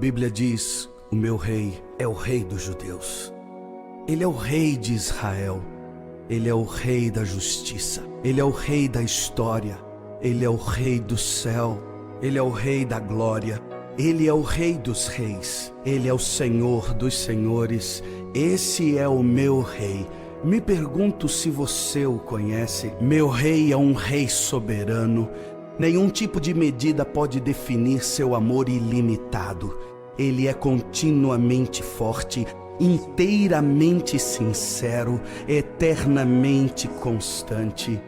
Bíblia diz: o meu rei é o rei dos judeus. Ele é o rei de Israel. Ele é o rei da justiça. Ele é o rei da história. Ele é o rei do céu. Ele é o rei da glória. Ele é o rei dos reis. Ele é o Senhor dos senhores. Esse é o meu rei. Me pergunto se você o conhece. Meu rei é um rei soberano. Nenhum tipo de medida pode definir seu amor ilimitado. Ele é continuamente forte, inteiramente sincero, eternamente constante.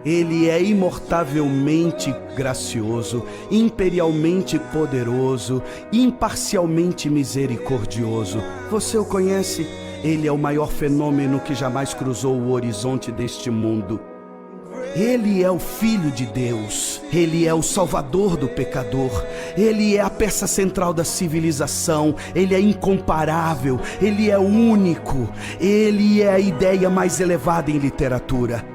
Ele é imortavelmente gracioso, imperialmente poderoso, imparcialmente misericordioso. Você o conhece? Ele é o maior fenômeno que jamais cruzou o horizonte deste mundo. Ele é o Filho de Deus, Ele é o Salvador do pecador, Ele é a peça central da civilização, Ele é incomparável, Ele é único, Ele é a ideia mais elevada em literatura.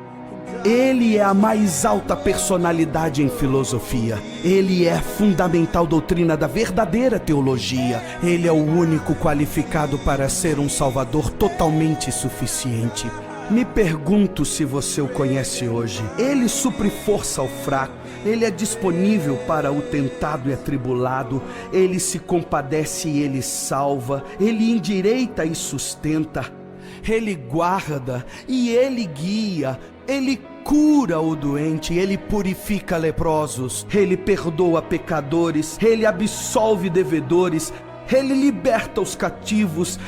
Ele é a mais alta personalidade em filosofia. Ele é a fundamental doutrina da verdadeira teologia. Ele é o único qualificado para ser um Salvador totalmente suficiente. Me pergunto se você o conhece hoje. Ele supre força ao fraco. Ele é disponível para o tentado e atribulado. Ele se compadece e ele salva. Ele endireita e sustenta. Ele guarda e ele guia. Ele cura o doente, ele purifica leprosos, ele perdoa pecadores, ele absolve devedores, ele liberta os cativos,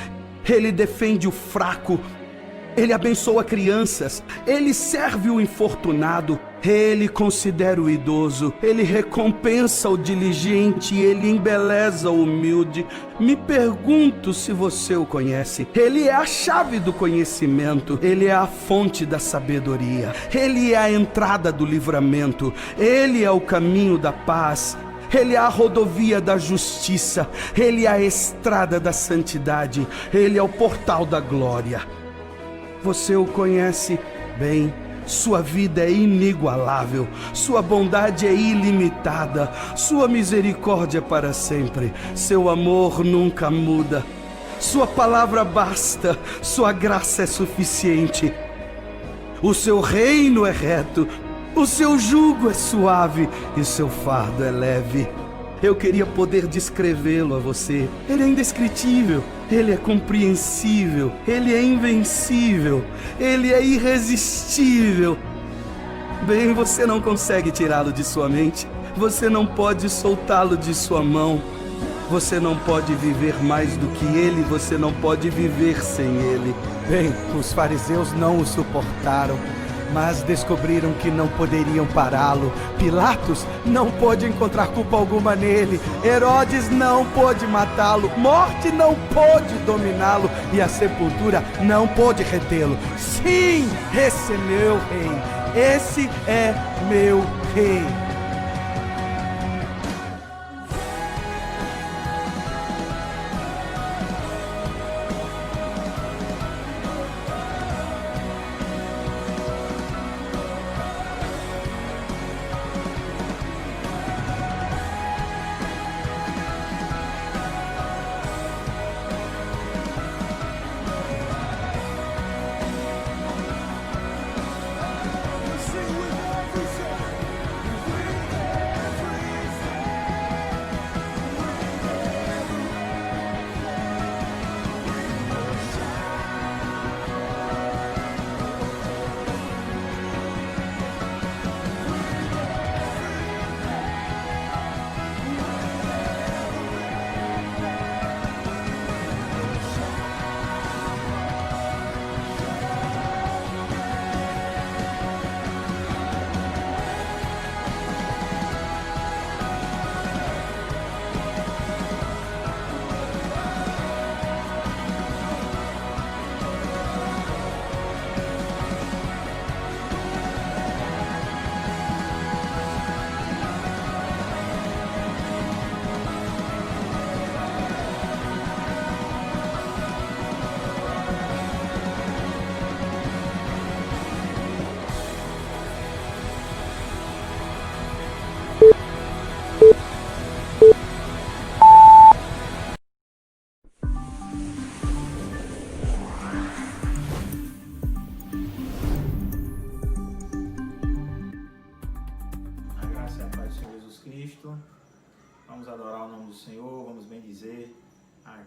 ele defende o fraco, ele abençoa crianças, ele serve o infortunado, ele considera o idoso, ele recompensa o diligente, ele embeleza o humilde. Me pergunto se você o conhece. Ele é a chave do conhecimento, ele é a fonte da sabedoria, ele é a entrada do livramento, ele é o caminho da paz. Ele é a rodovia da justiça, ele é a estrada da santidade, ele é o portal da glória. Você o conhece bem, sua vida é inigualável, sua bondade é ilimitada, sua misericórdia é para sempre, seu amor nunca muda, sua palavra basta, sua graça é suficiente, o seu reino é reto, o seu jugo é suave e o seu fardo é leve. Eu queria poder descrevê-lo a você. Ele é indescritível, ele é compreensível, ele é invencível, ele é irresistível. Bem, você não consegue tirá-lo de sua mente, você não pode soltá-lo de sua mão. Você não pode viver mais do que ele, você não pode viver sem ele. Bem, os fariseus não o suportaram, mas descobriram que não poderiam pará-lo. Pilatos não pôde encontrar culpa alguma nele. Herodes não pôde matá-lo. Morte não pôde dominá-lo. E a sepultura não pôde retê-lo. Sim, esse é meu rei. Esse é meu rei.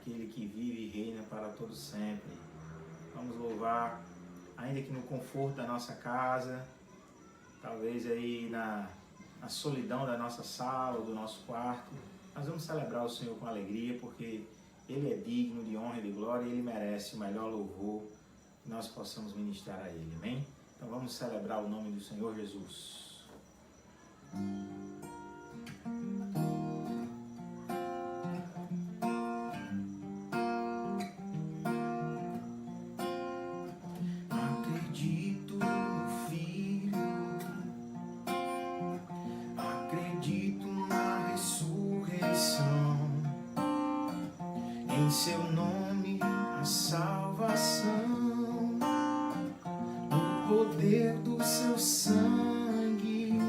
aquele que vive e reina para todo sempre. Vamos louvar, ainda que no conforto da nossa casa, talvez aí na solidão da nossa sala ou do nosso quarto. Nós vamos celebrar o Senhor com alegria, porque Ele é digno de honra e de glória e Ele merece o melhor louvor que nós possamos ministrar a Ele, amém? Então vamos celebrar o nome do Senhor Jesus. Acredito no Filho, acredito na ressurreição, em seu nome a salvação, no poder do seu sangue.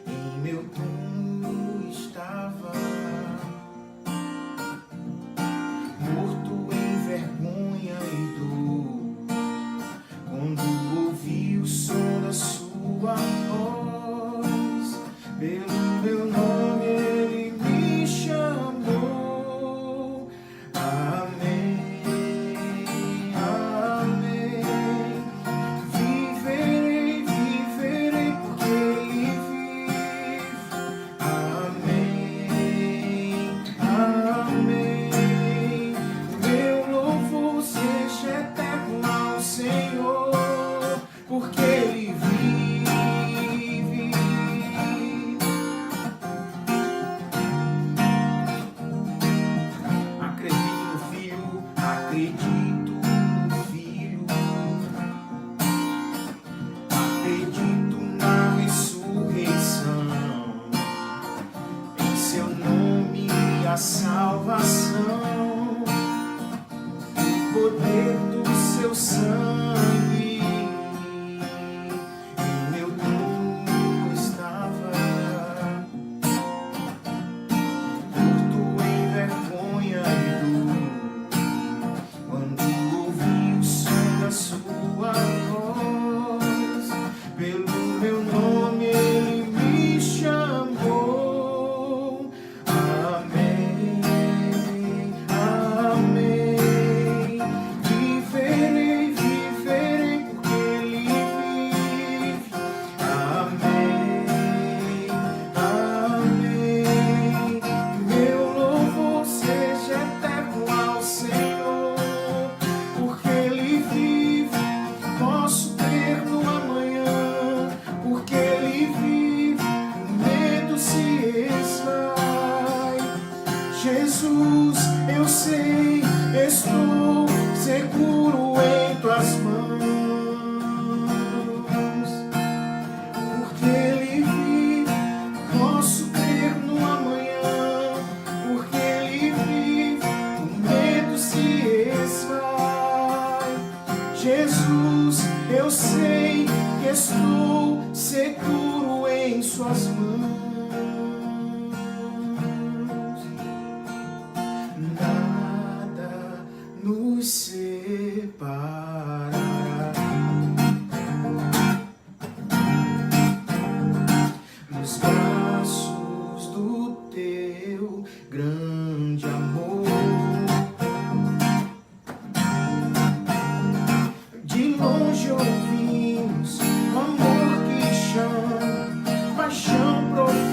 Em meu túmulo estava, morto em vergonha e dor, quando ouvi o som da sua voz, pelo meu nome Ele me chamou. Amém, amém. Viverei, viverei porque Ele vive. Amém, amém. Meu louvor seja eterno ao Senhor, porque Ele vive. Acredito no Filho, acredito no Filho, acredito na ressurreição, em seu nome a salvação, o poder do seu sangue. Em meu túmulo estava, morto em vergonha e dor, quando ouvi o som da sua voz, pelo meu nome Ele me chamou. Amém, amém. Viverei, viverei porque Ele vive. Amém, amém. Meu louvor seja eterno ao Senhor, porque Ele vive. Posso crer no amanhã, porque Ele vive. O medo se esvai. Jesus, eu sei, estou seguro em tuas mãos, porque Ele vive. Posso crer no amanhã, porque Ele vive. O medo se esvai. Jesus, eu sei que estou seguro em suas mãos. Nada nos separará nos braços do teu grande amor. De longe ouvimos o amor que chama, paixão profunda.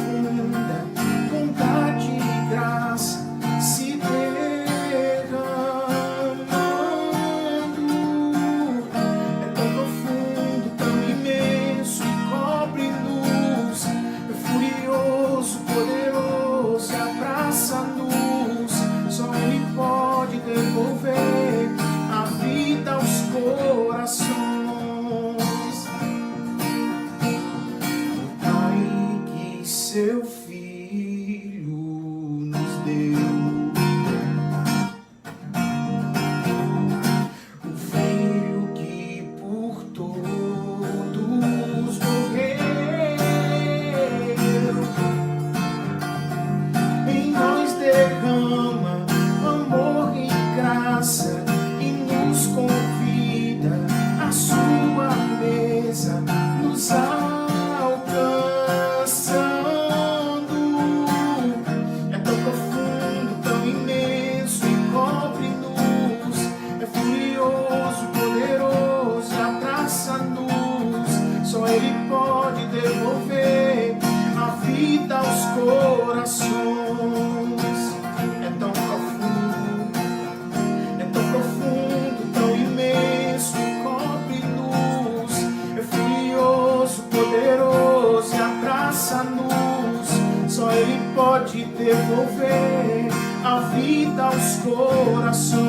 devolver a vida aos corações,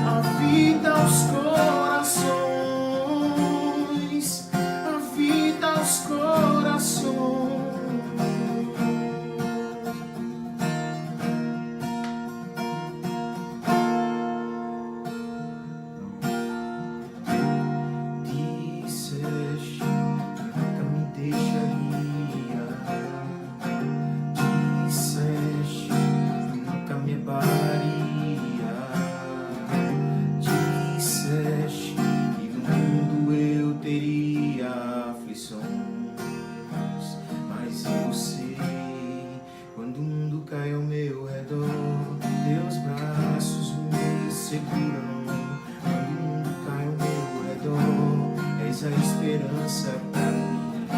a vida aos corações, a vida aos corações. A esperança pra mim.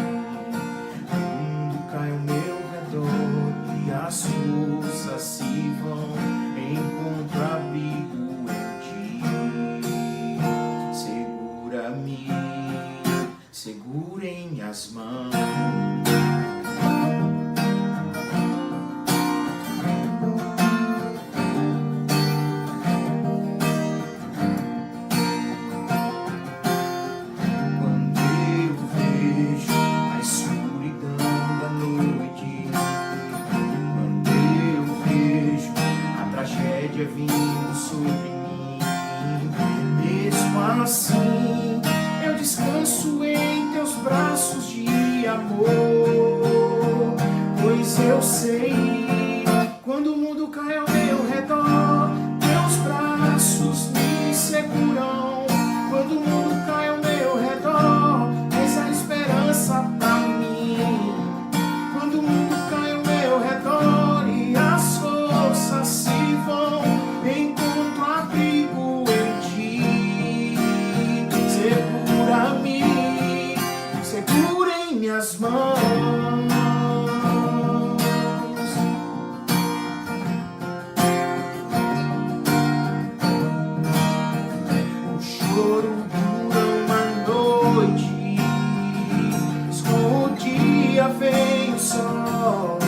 O mundo cai ao meu redor e as forças se vão. Encontro abrigo em ti. Segura-me, segura em minhas mãos. Vindo sobre mim, mesmo assim eu descanso em teus braços de amor, pois eu sei, quando o mundo cai ao meu redor, teus braços me seguram. Quando o mundo cai ao meu redor, tens a esperança pra mim. Quando o mundo cai ao meu redor e as forças se vão, encontro abrigo em ti. Segura-me, segura em minhas mãos. O choro dura uma noite, com o dia vem o sol.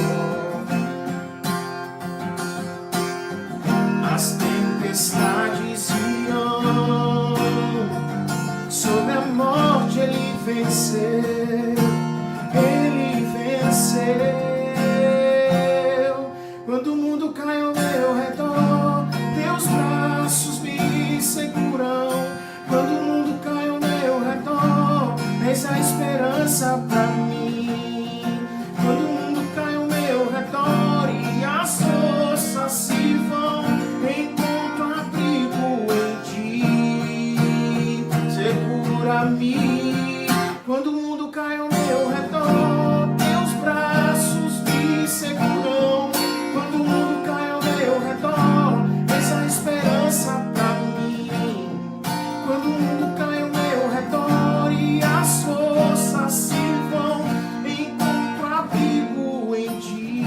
As tempestades virão, sobre a morte ele venceu, ele venceu. Quando o mundo cai ao meu redor, teus braços me seguram. Quando o mundo cai ao meu redor, tens a esperança pra mim. Quando o mundo cai ao meu redor e as forças se vão, encontro abrigo em ti. Segura-me, quando o mundo cai ao meu redor, teus braços me seguram. Quando o mundo cai ao meu redor, tens a esperança pra mim. Quando o mundo cai ao meu redor e as forças se vão, encontro abrigo em ti.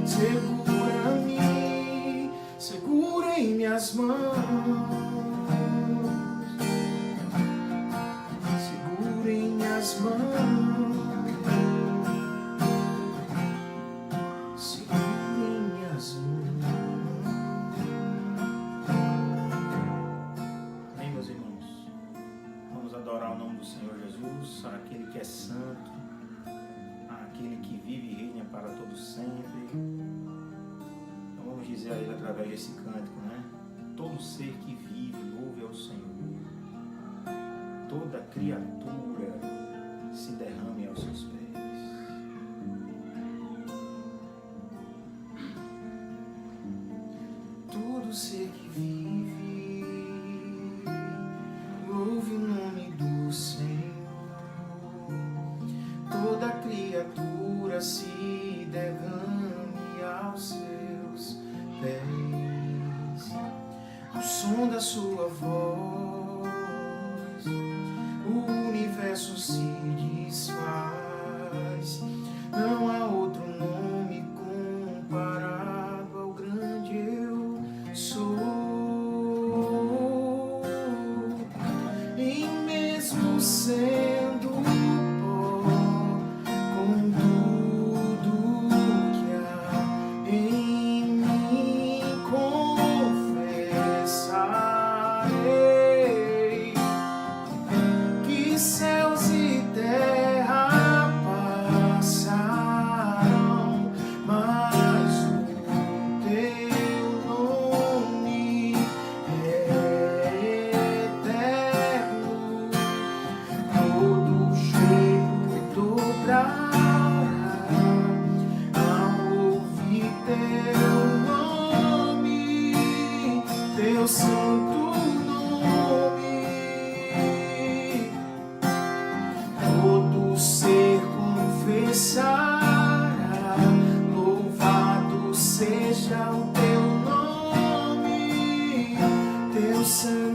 Segura-me, segura em minhas mãos. Segura em minhas mãos. Segura em minhas mãos. Amém, meus irmãos? Vamos adorar o nome do Senhor Jesus, aquele que é santo, aquele que vive e reina para todo sempre. Então vamos dizer a Ele através desse cântico, né? Todo ser que vive, louve ao Senhor. Toda criatura se derrame aos seus pés. Todo ser que vive, louve o nome do Senhor. Toda criatura se derrame aos seus pés. Ao som da sua voz, o universo se desfaz. Não há outro nome comparado ao grande eu sou. E mesmo sendo pó, contudo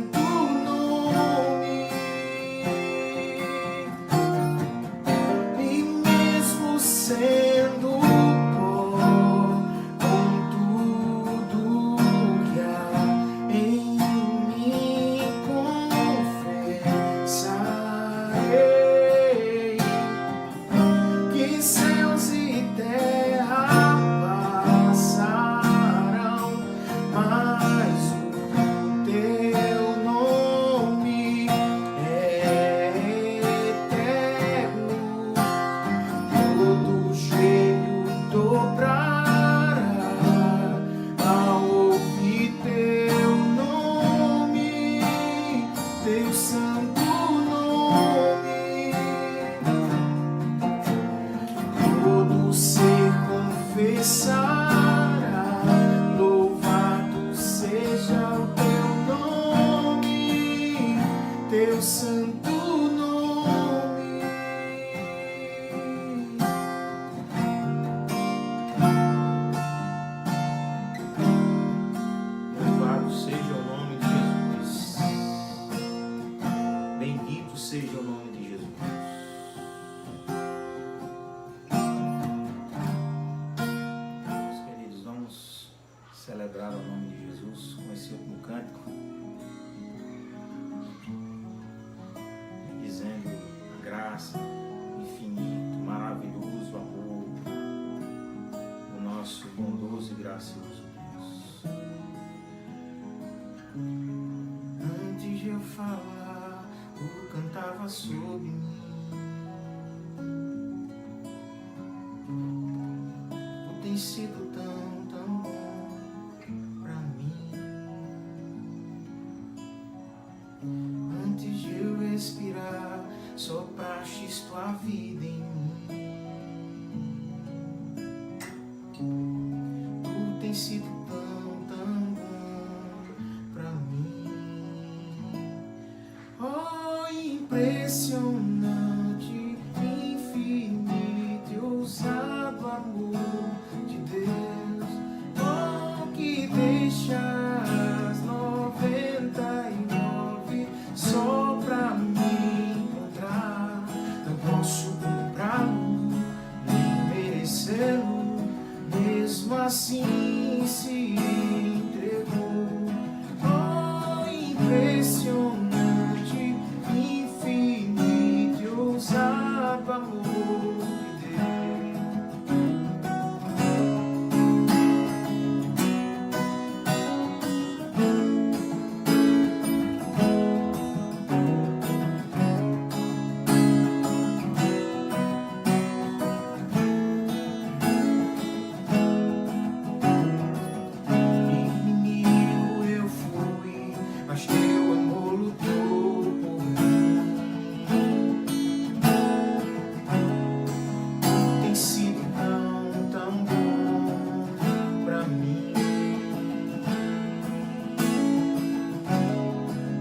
santo nome. E mesmo sendo pó, com tudo que há em mim confessarei que céus e terra passarão, mas o teu nome é eterno. Todo joelho dobrará ao ouvir teu nome, teu santo nome. Todo ser confessará, louvado seja o teu nome, teu santo nome. Louvado seja o nome de Jesus. Bendito seja o nome de Jesus. Meus queridos, vamos celebrar o nome de Jesus com esse último cântico, dizendo a graça, infinito, maravilhoso amor do nosso bondoso e gracioso Deus. Antes de eu falar, tu cantava sobre mim. Tu tens sido tão, tão bom pra mim. Antes de eu respirar, soprastes tua vida em mim. Tu tens sido tão, tão bom pra mim. Oh, impressionante, infinito e ousado amor de Deus. Oh, que deixas 99 só pra me encontrar. Não posso comprá-lo, nem merecê-lo, mesmo assim se entregou. Oh, impressionante, infinito e ousado amor de Deus. Inimigo eu fui, mas teu amor lutou por mim. Tem sido tão, tão bom pra mim.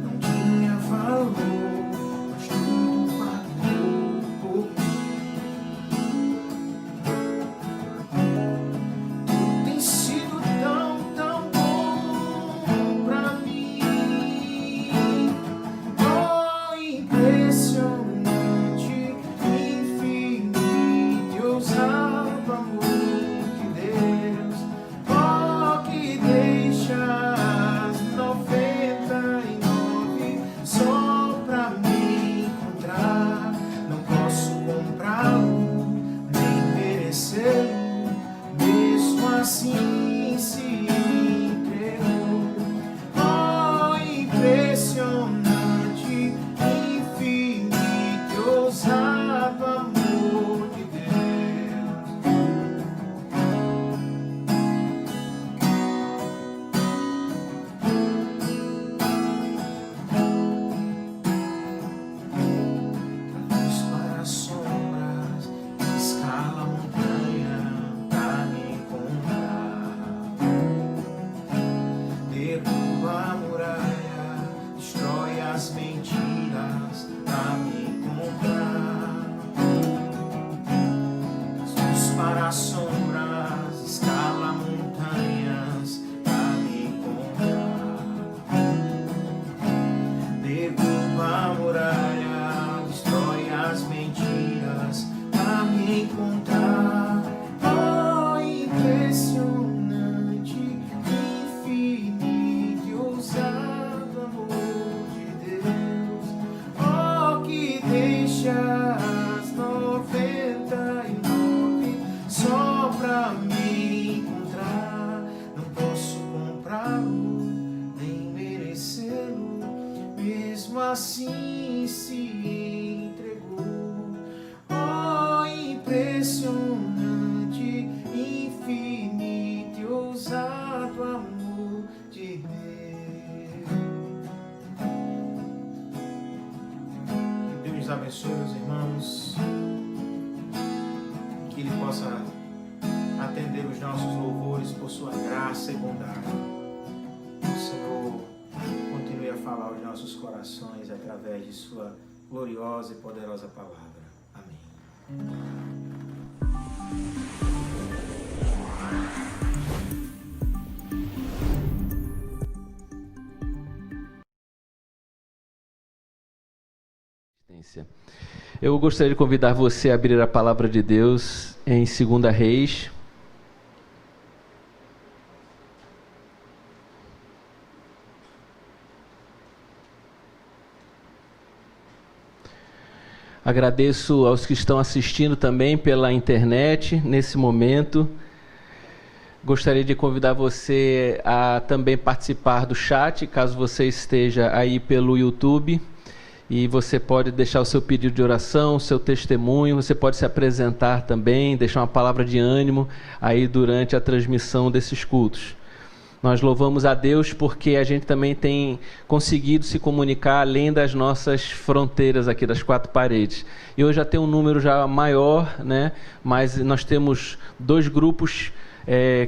Não tinha valor, mas tudo pagou por mim. Tu tem sido tão, tão bom pra mim. derruba a muralha, destrói as mentiras pra me encontrar. Oh, impressionante, infinito e ousado amor de Deus. Oh, que deixa as 99 só pra me encontrar. Não posso comprá-lo, nem merecê-lo, mesmo assim se entregou. Oh, impressionante, infinito e ousado amor de Deus. Que Deus abençoe, meus irmãos, que Ele possa atender os nossos louvores por sua graça e bondade. O Senhor continue a falar aos nossos corações através de sua gloriosa e poderosa palavra. Amém. Eu gostaria de convidar você a abrir a palavra de Deus em 2 Reis. Agradeço aos que estão assistindo também pela internet nesse momento. Gostaria de convidar você a também participar do chat, caso você esteja aí pelo YouTube. E você pode deixar o seu pedido de oração, o seu testemunho, você pode se apresentar também, deixar uma palavra de ânimo aí durante a transmissão desses cultos. Nós louvamos a Deus porque a gente também tem conseguido se comunicar além das nossas fronteiras aqui, das quatro paredes. E hoje já tem um número já maior, né? Mas nós temos 2 grupos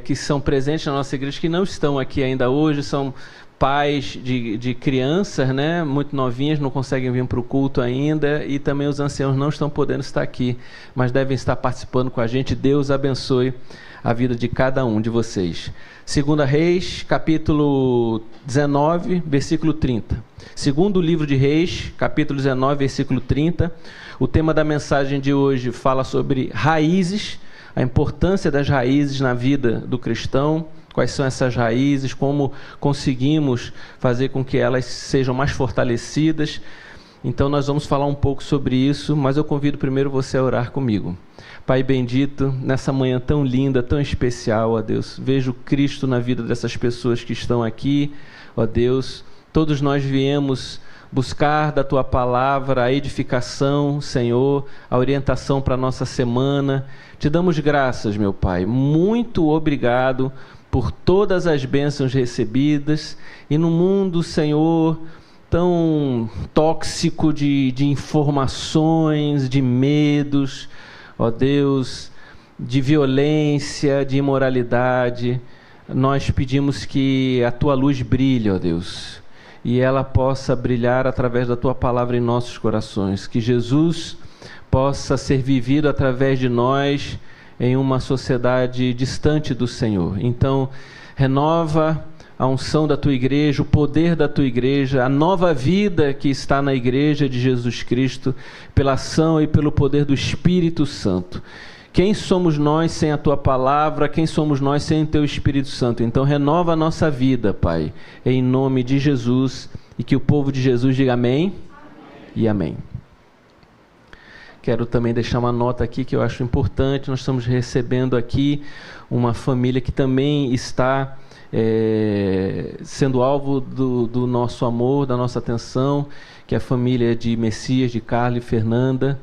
que são presentes na nossa igreja que não estão aqui ainda hoje, são pais de crianças, né, muito novinhas, não conseguem vir para o culto ainda, e também os anciãos não estão podendo estar aqui, mas devem estar participando com a gente. Deus abençoe a vida de cada um de vocês. 2 Reis, capítulo 19, versículo 30. Segundo livro de Reis, capítulo 19, versículo 30. O tema da mensagem de hoje fala sobre raízes, a importância das raízes na vida do cristão. Quais são essas raízes, como conseguimos fazer com que elas sejam mais fortalecidas. Então nós vamos falar um pouco sobre isso, mas eu convido primeiro você a orar comigo. Pai bendito, nessa manhã tão linda, tão especial, ó Deus, vejo Cristo na vida dessas pessoas que estão aqui, ó Deus. Todos nós viemos buscar da Tua palavra a edificação, Senhor, a orientação para a nossa semana. Te damos graças, meu Pai, muito obrigado por todas as bênçãos recebidas, e no mundo, Senhor, tão tóxico de informações, de medos, ó Deus, de violência, de imoralidade, nós pedimos que a Tua luz brilhe, ó Deus, e ela possa brilhar através da Tua palavra em nossos corações, que Jesus possa ser vivido através de nós, em uma sociedade distante do Senhor. Então, renova a unção da Tua igreja, o poder da Tua igreja, a nova vida que está na igreja de Jesus Cristo, pela ação e pelo poder do Espírito Santo. Quem somos nós sem a Tua palavra? Quem somos nós sem o Teu Espírito Santo? Então, renova a nossa vida, Pai, em nome de Jesus, e que o povo de Jesus diga amém, e amém. Quero também deixar uma nota aqui que eu acho importante. Nós estamos recebendo aqui uma família que também está sendo alvo do nosso amor, da nossa atenção, que é a família de Messias, de Carla e Fernanda,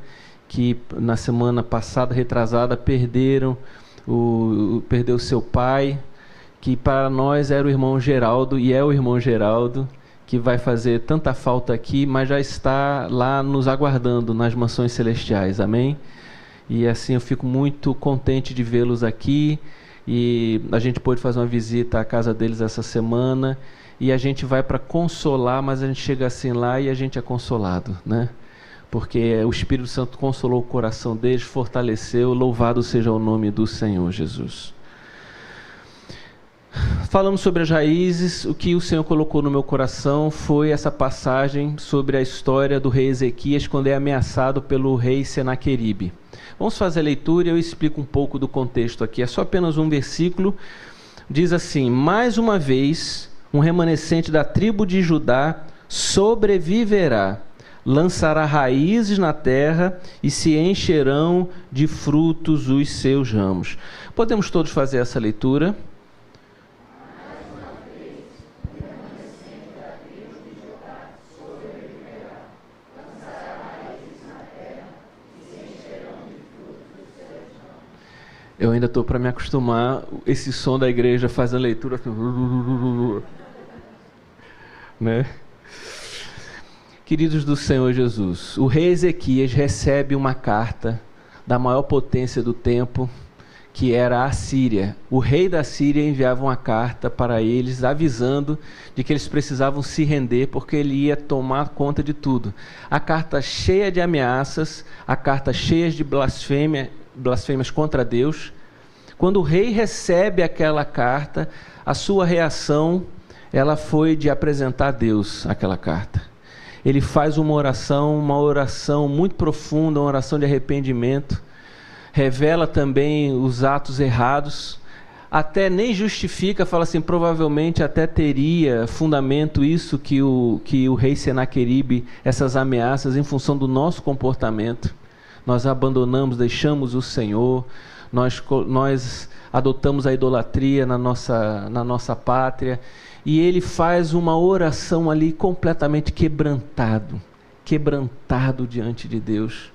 que na semana passada, retrasada, perdeu seu pai, que para nós era o irmão Geraldo, e é o irmão Geraldo, que vai fazer tanta falta aqui, mas já está lá nos aguardando nas mansões celestiais, amém? E assim eu fico muito contente de vê-los aqui, e a gente pôde fazer uma visita à casa deles essa semana, e a gente vai para consolar, mas a gente chega assim lá e a gente é consolado, né? Porque o Espírito Santo consolou o coração deles, fortaleceu, louvado seja o nome do Senhor Jesus. falamos sobre as raízes, o que o Senhor colocou no meu coração foi essa passagem sobre a história do rei Ezequias quando é ameaçado pelo rei Senaqueribe. Vamos fazer a leitura e eu explico um pouco do contexto aqui. É só apenas um versículo. Diz assim: mais uma vez, um remanescente da tribo de Judá sobreviverá, lançará raízes na terra e se encherão de frutos os seus ramos. Podemos todos fazer essa leitura? Eu ainda estou para me acostumar, esse som da igreja faz a leitura assim, né? Queridos do Senhor Jesus, o rei Ezequias recebe uma carta da maior potência do tempo, que era a Síria. O rei da Síria enviava uma carta para eles, avisando de que eles precisavam se render, porque ele ia tomar conta de tudo. A carta cheia de ameaças, a carta cheia de blasfêmias contra Deus. Quando o rei recebe aquela carta, a sua reação, ela foi de apresentar a Deus aquela carta. Ele faz uma oração muito profunda, uma oração de arrependimento, revela também os atos errados, até nem justifica, fala assim, provavelmente até teria fundamento isso que o rei Senaqueribe, essas ameaças em função do nosso comportamento. Nós abandonamos, deixamos o Senhor, nós adotamos a idolatria na nossa pátria, e ele faz uma oração ali completamente quebrantado diante de Deus.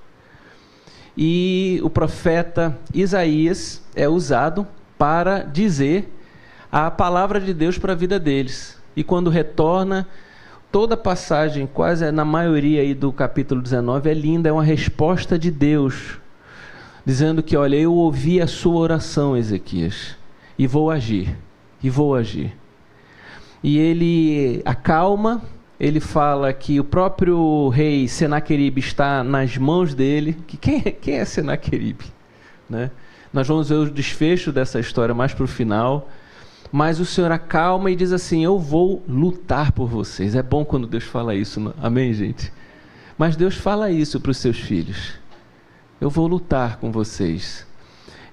E o profeta Isaías é usado para dizer a palavra de Deus para a vida deles. E quando retorna, toda a passagem, quase na maioria aí do capítulo 19, é linda, é uma resposta de Deus, dizendo que, olha, eu ouvi a sua oração, Ezequias, e vou agir. E ele acalma, ele fala que o próprio rei Senaqueribe está nas mãos dele. Quem é Senaqueribe? Né? Nós vamos ver o desfecho dessa história mais para o final. Mas o Senhor acalma e diz assim: eu vou lutar por vocês. É bom quando Deus fala isso, não? Amém, gente? Mas Deus fala isso para os seus filhos. Eu vou lutar com vocês.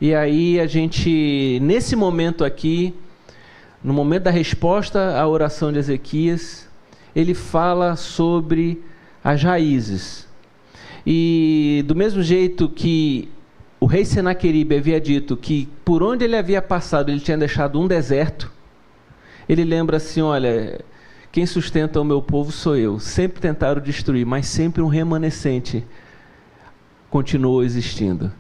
E aí a gente, nesse momento aqui, no momento da resposta à oração de Ezequias, ele fala sobre as raízes. E do mesmo jeito que o rei Senaqueribe havia dito que por onde ele havia passado ele tinha deixado um deserto, ele lembra assim: olha, quem sustenta o meu povo sou eu. Sempre tentaram destruir, mas sempre um remanescente continuou existindo.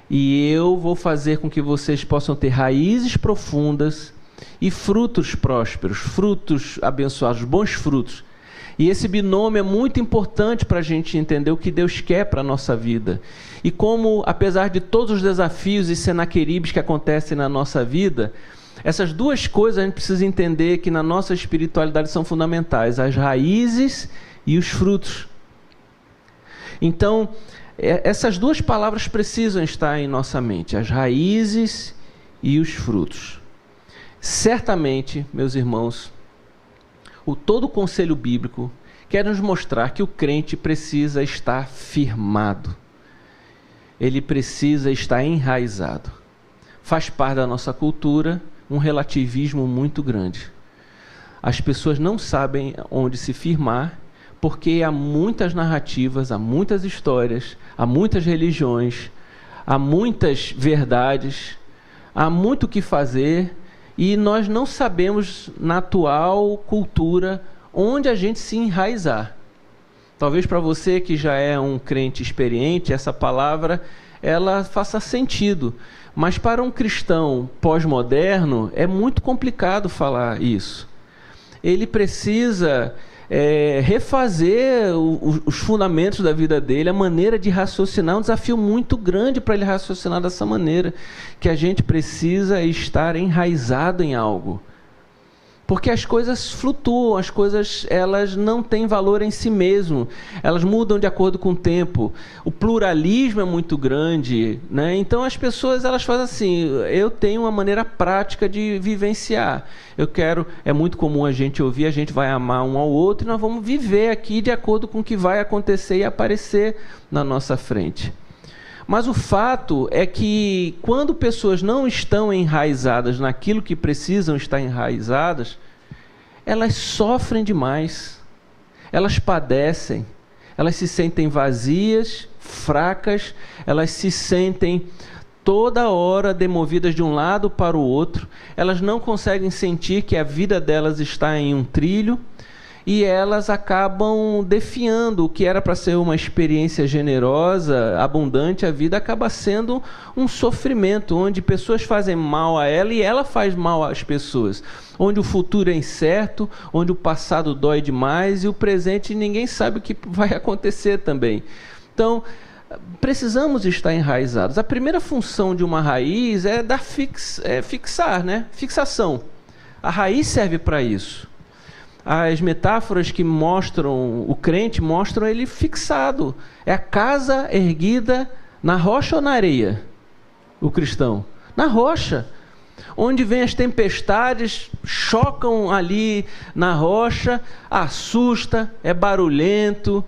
E eu vou fazer com que vocês possam ter raízes profundas e frutos prósperos, frutos abençoados, bons frutos. E esse binômio é muito importante para a gente entender o que Deus quer para a nossa vida. E como, apesar de todos os desafios e Senaqueribes que acontecem na nossa vida, essas duas coisas a gente precisa entender que na nossa espiritualidade são fundamentais: as raízes e os frutos. Então, essas duas palavras precisam estar em nossa mente: as raízes e os frutos. Certamente, meus irmãos, todo o conselho bíblico quer nos mostrar que o crente precisa estar firmado. Ele precisa estar enraizado. Faz parte da nossa cultura um relativismo muito grande. As pessoas não sabem onde se firmar, porque há muitas narrativas, há muitas histórias, há muitas religiões, há muitas verdades, há muito o que fazer, e nós não sabemos, na atual cultura, onde a gente se enraizar. Talvez para você que já é um crente experiente, essa palavra ela faça sentido. Mas para um cristão pós-moderno, é muito complicado falar isso. Ele precisa refazer os fundamentos da vida dele, a maneira de raciocinar, um desafio muito grande para ele raciocinar dessa maneira, que a gente precisa estar enraizado em algo. Porque as coisas flutuam, as coisas elas não têm valor em si mesmo, elas mudam de acordo com o tempo. O pluralismo é muito grande, né? Então as pessoas elas fazem assim, eu tenho uma maneira prática de vivenciar. É muito comum a gente ouvir, a gente vai amar um ao outro e nós vamos viver aqui de acordo com o que vai acontecer e aparecer na nossa frente. Mas o fato é que quando pessoas não estão enraizadas naquilo que precisam estar enraizadas, elas sofrem demais, elas padecem, elas se sentem vazias, fracas, elas se sentem toda hora demovidas de um lado para o outro, elas não conseguem sentir que a vida delas está em um trilho, e elas acabam defiando o que era para ser uma experiência generosa, abundante, a vida acaba sendo um sofrimento, onde pessoas fazem mal a ela e ela faz mal às pessoas, onde o futuro é incerto, onde o passado dói demais e o presente ninguém sabe o que vai acontecer também. Então, precisamos estar enraizados. A primeira função de uma raiz é fixar, né? Fixação. A raiz serve para isso. As metáforas que mostram o crente, mostram ele fixado. É a casa erguida na rocha ou na areia? O cristão? Na rocha. Onde vem as tempestades, chocam ali na rocha, assusta, é barulhento,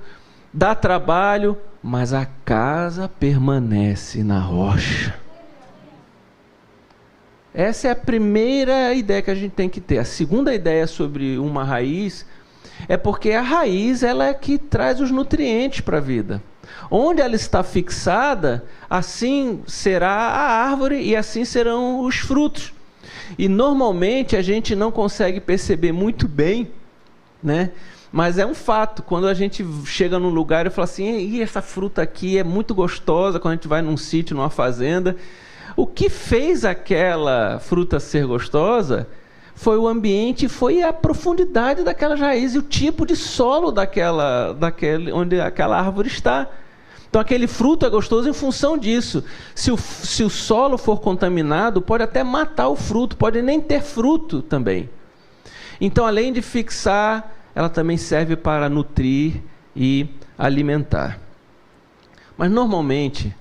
dá trabalho, mas a casa permanece na rocha. Essa é a primeira ideia que a gente tem que ter. A segunda ideia sobre uma raiz é porque a raiz ela é que traz os nutrientes para a vida. Onde ela está fixada, assim será a árvore e assim serão os frutos. E normalmente a gente não consegue perceber muito bem, né? Mas é um fato, quando a gente chega num lugar e fala assim, essa fruta aqui é muito gostosa, quando a gente vai num sítio, numa fazenda, o que fez aquela fruta ser gostosa foi o ambiente, foi a profundidade daquelas raízes, o tipo de solo onde aquela árvore está. Então aquele fruto é gostoso em função disso. Se o solo for contaminado, pode até matar o fruto, pode nem ter fruto também. Então, além de fixar, ela também serve para nutrir e alimentar. Mas normalmente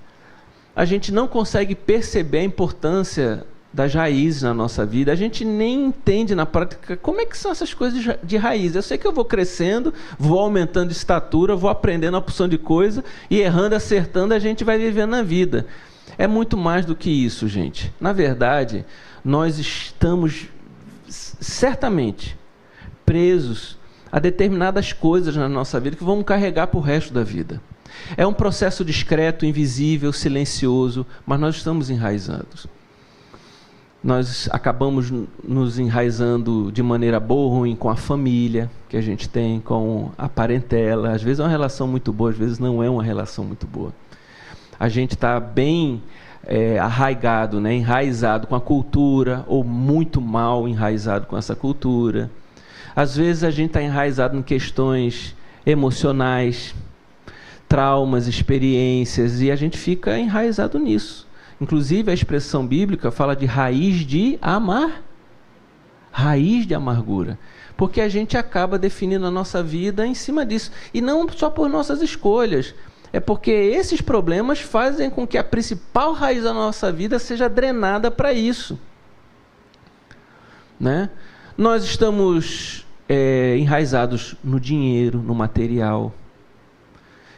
a gente não consegue perceber a importância das raízes na nossa vida. A gente nem entende na prática como é que são essas coisas de raiz. Eu sei que eu vou crescendo, vou aumentando de estatura, vou aprendendo uma porção de coisa, e errando, acertando, a gente vai vivendo na vida. É muito mais do que isso, gente. Na verdade, nós estamos certamente presos a determinadas coisas na nossa vida que vamos carregar para o resto da vida. É um processo discreto, invisível, silencioso, mas nós estamos enraizados. Nós acabamos nos enraizando de maneira boa ou ruim com a família que a gente tem, com a parentela. Às vezes é uma relação muito boa, às vezes não é uma relação muito boa. A gente está bem arraigado, né? Enraizado com a cultura, ou muito mal enraizado com essa cultura. Às vezes a gente está enraizado em questões emocionais, traumas, experiências, e a gente fica enraizado nisso. Inclusive, a expressão bíblica fala de raiz de raiz de amargura, porque a gente acaba definindo a nossa vida em cima disso, e não só por nossas escolhas, é porque esses problemas fazem com que a principal raiz da nossa vida seja drenada para isso, né? Nós estamos enraizados no dinheiro, no material.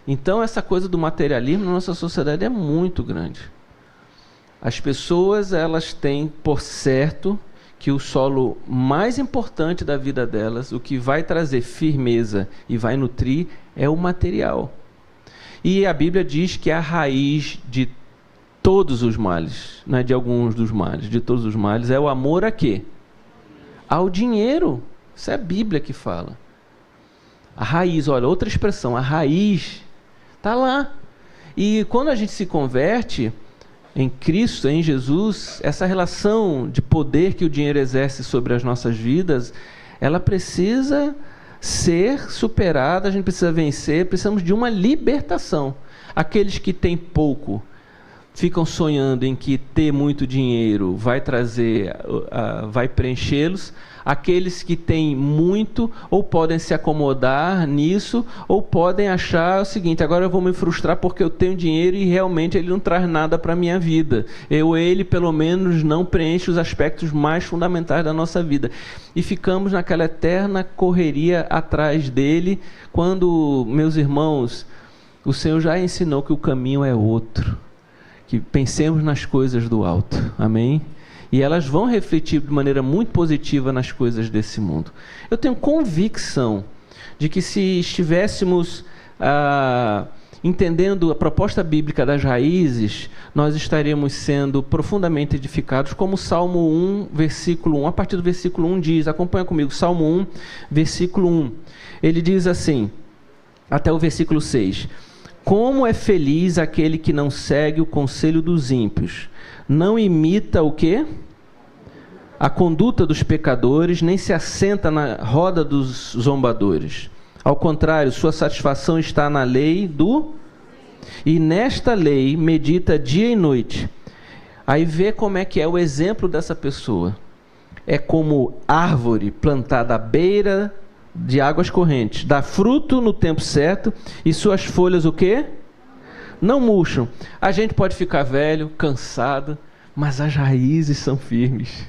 Então, essa coisa do materialismo na nossa sociedade é muito grande. As pessoas, elas têm por certo que o solo mais importante da vida delas, o que vai trazer firmeza e vai nutrir, é o material. E a Bíblia diz que a raiz de todos os males, não é de alguns dos males, de todos os males, é o amor a quê? Ao dinheiro. Isso é a Bíblia que fala. A raiz, olha, outra expressão, a raiz está lá. E quando a gente se converte em Cristo, em Jesus, essa relação de poder que o dinheiro exerce sobre as nossas vidas, ela precisa ser superada, a gente precisa vencer, precisamos de uma libertação. Aqueles que têm pouco ficam sonhando em que ter muito dinheiro vai vai preenchê-los. Aqueles que têm muito, ou podem se acomodar nisso, ou podem achar o seguinte: agora eu vou me frustrar porque eu tenho dinheiro e realmente ele não traz nada para a minha vida. Ele pelo menos não preenche os aspectos mais fundamentais da nossa vida. E ficamos naquela eterna correria atrás dele, quando, meus irmãos, o Senhor já ensinou que o caminho é outro. Que pensemos nas coisas do alto. Amém? E elas vão refletir de maneira muito positiva nas coisas desse mundo. Eu tenho convicção de que se estivéssemos entendendo a proposta bíblica das raízes, nós estaríamos sendo profundamente edificados, como o Salmo 1, versículo 1, a partir do versículo 1 diz, acompanha comigo, Salmo 1, versículo 1. Ele diz assim, até o versículo 6, como é feliz aquele que não segue o conselho dos ímpios, não imita o quê? A conduta dos pecadores, nem se assenta na roda dos zombadores. Ao contrário, sua satisfação está na lei e nesta lei medita dia e noite. Aí vê como é que é o exemplo dessa pessoa. É como árvore plantada à beira de águas correntes. Dá fruto no tempo certo e suas folhas o quê? Não murcham. A gente pode ficar velho, cansado, mas as raízes são firmes.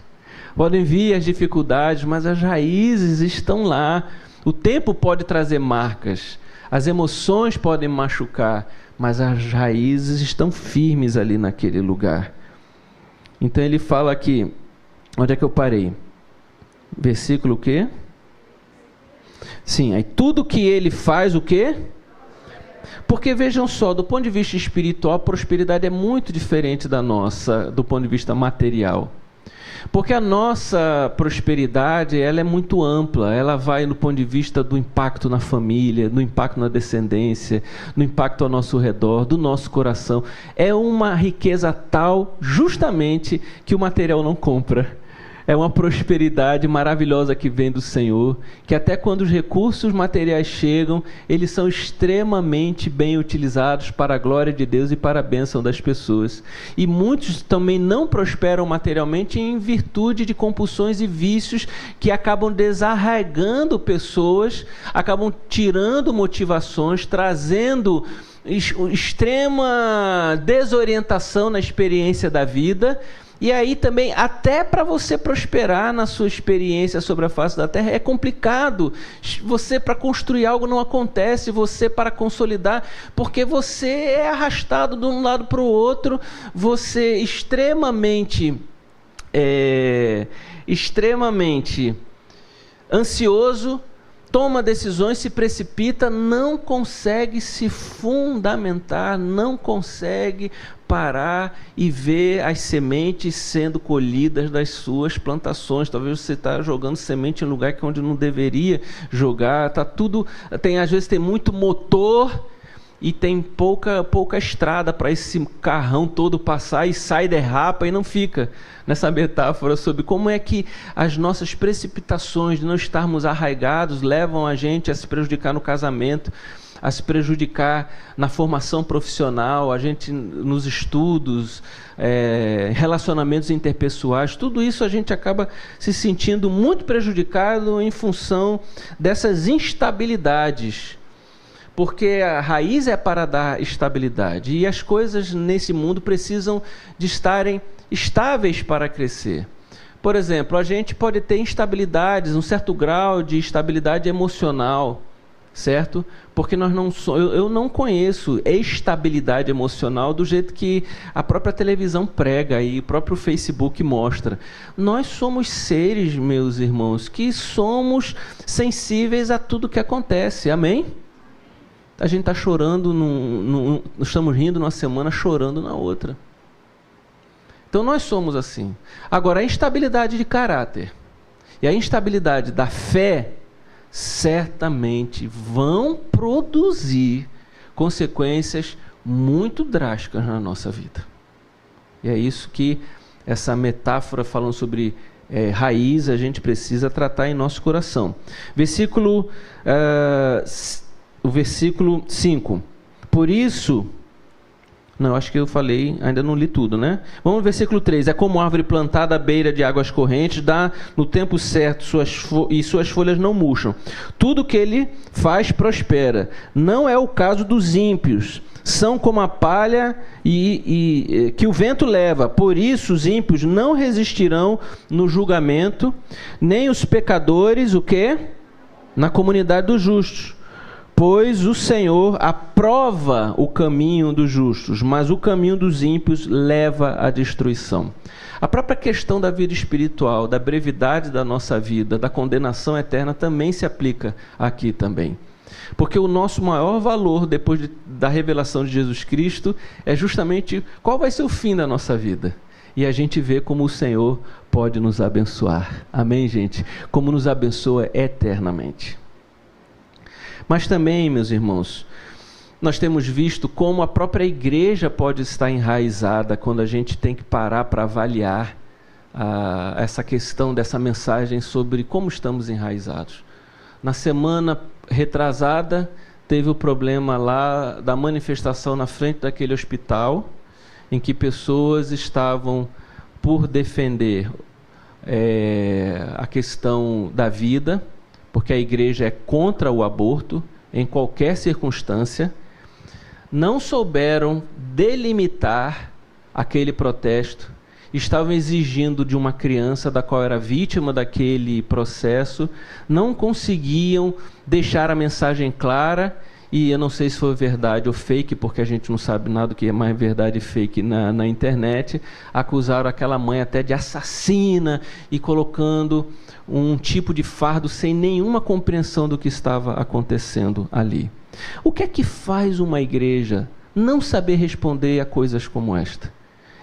Podem vir as dificuldades, mas as raízes estão lá. O tempo pode trazer marcas, as emoções podem machucar, mas as raízes estão firmes ali naquele lugar. Então ele fala aqui, onde é que eu parei? Versículo o quê? Sim, aí tudo que ele faz o quê? Porque vejam só, do ponto de vista espiritual, a prosperidade é muito diferente da nossa, do ponto de vista material. Porque a nossa prosperidade, ela é muito ampla, ela vai no ponto de vista do impacto na família, no impacto na descendência, no impacto ao nosso redor, do nosso coração. É uma riqueza tal, justamente, que o material não compra. É uma prosperidade maravilhosa que vem do Senhor, que até quando os recursos materiais chegam, eles são extremamente bem utilizados para a glória de Deus e para a bênção das pessoas. E muitos também não prosperam materialmente em virtude de compulsões e vícios que acabam desarraigando pessoas, acabam tirando motivações, trazendo extrema desorientação na experiência da vida. E aí também, até para você prosperar na sua experiência sobre a face da terra, é complicado. Você, para construir algo, não acontece. Você, para consolidar, porque você é arrastado de um lado para o outro. Você extremamente ansioso, toma decisões, se precipita, não consegue se fundamentar, não consegue parar e ver as sementes sendo colhidas das suas plantações. Talvez você está jogando semente em lugar onde não deveria jogar. Tá tudo, às vezes tem muito motor e tem pouca estrada para esse carrão todo passar e sai, derrapa e não fica. Nessa metáfora sobre como é que as nossas precipitações de não estarmos arraigados levam a gente a se prejudicar no casamento, a se prejudicar na formação profissional, a gente nos estudos, relacionamentos interpessoais, tudo isso a gente acaba se sentindo muito prejudicado em função dessas instabilidades. Porque a raiz é para dar estabilidade e as coisas nesse mundo precisam de estarem estáveis para crescer. Por exemplo, a gente pode ter instabilidades, um certo grau de estabilidade emocional, certo? Porque eu não conheço estabilidade emocional do jeito que a própria televisão prega e o próprio Facebook mostra. Nós somos seres, meus irmãos, que somos sensíveis a tudo que acontece, amém? A gente está chorando, estamos rindo numa semana, chorando na outra. Então nós somos assim. Agora, a instabilidade de caráter e a instabilidade da fé certamente vão produzir consequências muito drásticas na nossa vida. E é isso que essa metáfora falando sobre raiz a gente precisa tratar em nosso coração. O versículo 5. Por isso, Não, acho que eu falei, ainda não li tudo, né? Vamos ao versículo 3. É como árvore plantada à beira de águas correntes, dá no tempo certo e suas folhas não murcham. Tudo que ele faz prospera. Não é o caso dos ímpios. São como a palha que o vento leva. Por isso os ímpios não resistirão no julgamento, nem os pecadores, o quê? Na comunidade dos justos. Pois o Senhor aprova o caminho dos justos, mas o caminho dos ímpios leva à destruição. A própria questão da vida espiritual, da brevidade da nossa vida, da condenação eterna, também se aplica aqui também. Porque o nosso maior valor, depois da revelação de Jesus Cristo, é justamente qual vai ser o fim da nossa vida. E a gente vê como o Senhor pode nos abençoar. Amém, gente? Como nos abençoa eternamente. Mas também, meus irmãos, nós temos visto como a própria igreja pode estar enraizada quando a gente tem que parar para avaliar essa questão dessa mensagem sobre como estamos enraizados. Na semana retrasada, teve o problema lá da manifestação na frente daquele hospital, em que pessoas estavam por defender a questão da vida, porque a igreja é contra o aborto, em qualquer circunstância, não souberam delimitar aquele protesto, estavam exigindo de uma criança da qual era vítima daquele processo, não conseguiam deixar a mensagem clara, e eu não sei se foi verdade ou fake, porque a gente não sabe nada do que é mais verdade e fake na internet, acusaram aquela mãe até de assassina e colocando um tipo de fardo sem nenhuma compreensão do que estava acontecendo ali. O que é que faz uma igreja não saber responder a coisas como esta?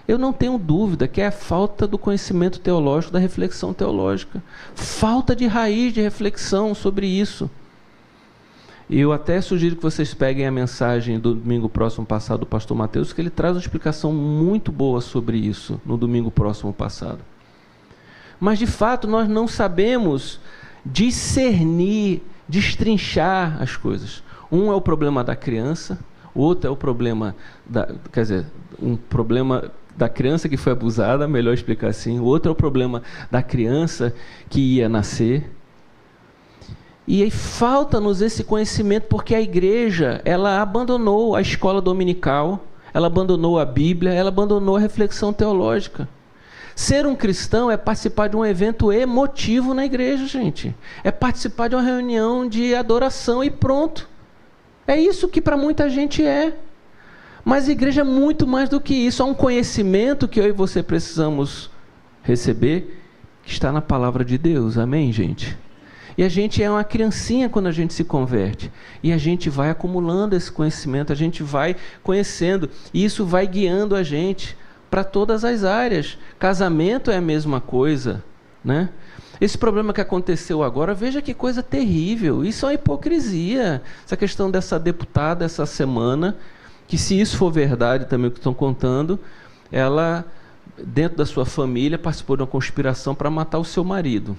Eu não tenho dúvida que é a falta do conhecimento teológico, da reflexão teológica. Falta de raiz de reflexão sobre isso. E eu até sugiro que vocês peguem a mensagem do domingo próximo passado do pastor Mateus, que ele traz uma explicação muito boa sobre isso no domingo próximo passado. Mas, de fato, nós não sabemos discernir, destrinchar as coisas. Um é o problema da criança, o outro é o problema um problema da criança que foi abusada, melhor explicar assim. O outro é o problema da criança que ia nascer. E aí falta-nos esse conhecimento porque a igreja, ela abandonou a escola dominical, ela abandonou a Bíblia, ela abandonou a reflexão teológica. Ser um cristão é participar de um evento emotivo na igreja, gente. É participar de uma reunião de adoração e pronto. É isso que para muita gente é. Mas a igreja é muito mais do que isso. Há um conhecimento que eu e você precisamos receber, que está na palavra de Deus. Amém, gente? E a gente é uma criancinha quando a gente se converte. E a gente vai acumulando esse conhecimento, a gente vai conhecendo. E isso vai guiando a gente para todas as áreas. Casamento é a mesma coisa, né? Esse problema que aconteceu agora, veja que coisa terrível. Isso é uma hipocrisia. Essa questão dessa deputada essa semana, que se isso for verdade também o que estão contando, ela, dentro da sua família, participou de uma conspiração para matar o seu marido.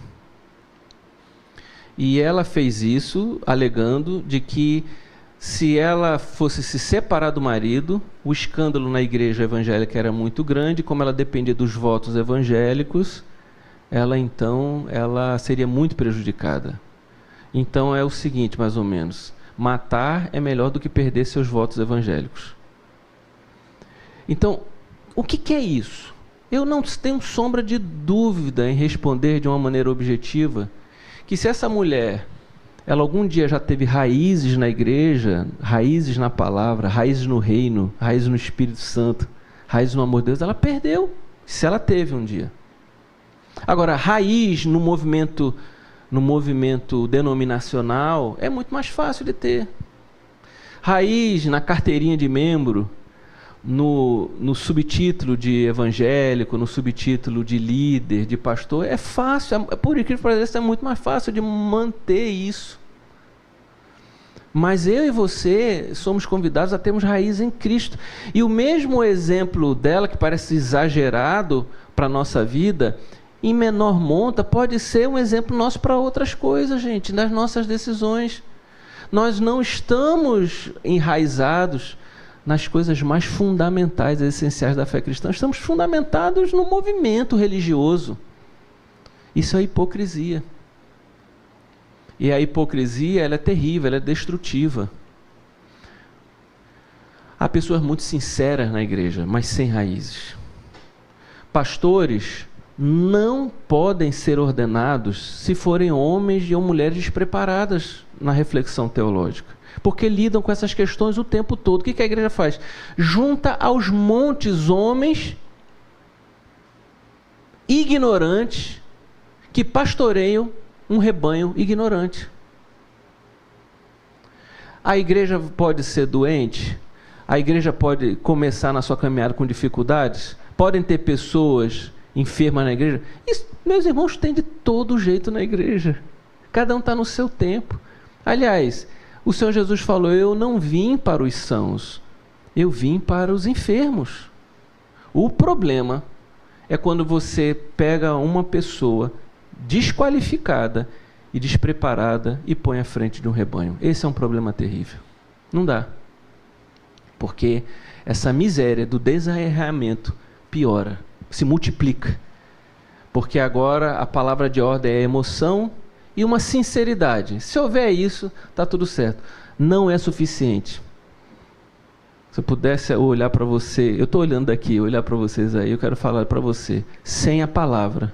E ela fez isso alegando de que se ela fosse se separar do marido, o escândalo na igreja evangélica era muito grande, como ela dependia dos votos evangélicos, ela seria muito prejudicada. Então é o seguinte, mais ou menos, matar é melhor do que perder seus votos evangélicos. Então, o que é isso? Eu não tenho sombra de dúvida em responder de uma maneira objetiva que se essa mulher, ela algum dia já teve raízes na igreja, raízes na palavra, raízes no reino, raízes no Espírito Santo, raízes no amor de Deus, ela perdeu, se ela teve um dia. Agora, raiz no movimento denominacional é muito mais fácil de ter. Raiz na carteirinha de membro, no subtítulo de evangélico, no subtítulo de líder, de pastor, é fácil, por incrível que pareça, é muito mais fácil de manter isso. Mas eu e você somos convidados a termos raiz em Cristo. E o mesmo exemplo dela, que parece exagerado para a nossa vida, em menor monta, pode ser um exemplo nosso para outras coisas, gente, nas nossas decisões. Nós não estamos enraizados nas coisas mais fundamentais e essenciais da fé cristã. Estamos fundamentados no movimento religioso. Isso é hipocrisia. E a hipocrisia, ela é terrível, ela é destrutiva. Há pessoas muito sinceras na igreja, mas sem raízes. Pastores não podem ser ordenados se forem homens ou mulheres despreparadas na reflexão teológica, porque lidam com essas questões o tempo todo. O que a igreja faz? Junta aos montes homens ignorantes que pastoreiam um rebanho ignorante. A igreja pode ser doente? A igreja pode começar na sua caminhada com dificuldades? Podem ter pessoas enfermas na igreja? Isso, meus irmãos, tem de todo jeito na igreja. Cada um está no seu tempo. Aliás, o Senhor Jesus falou: eu não vim para os sãos, eu vim para os enfermos. O problema é quando você pega uma pessoa desqualificada e despreparada e põe à frente de um rebanho. Esse é um problema terrível. Não dá. Porque essa miséria do desarraiamento piora, se multiplica. Porque agora a palavra de ordem é emoção e uma sinceridade. Se houver isso, está tudo certo. Não é suficiente. Se eu pudesse olhar para você, eu estou olhando daqui, olhar para vocês aí, eu quero falar para você, sem a palavra,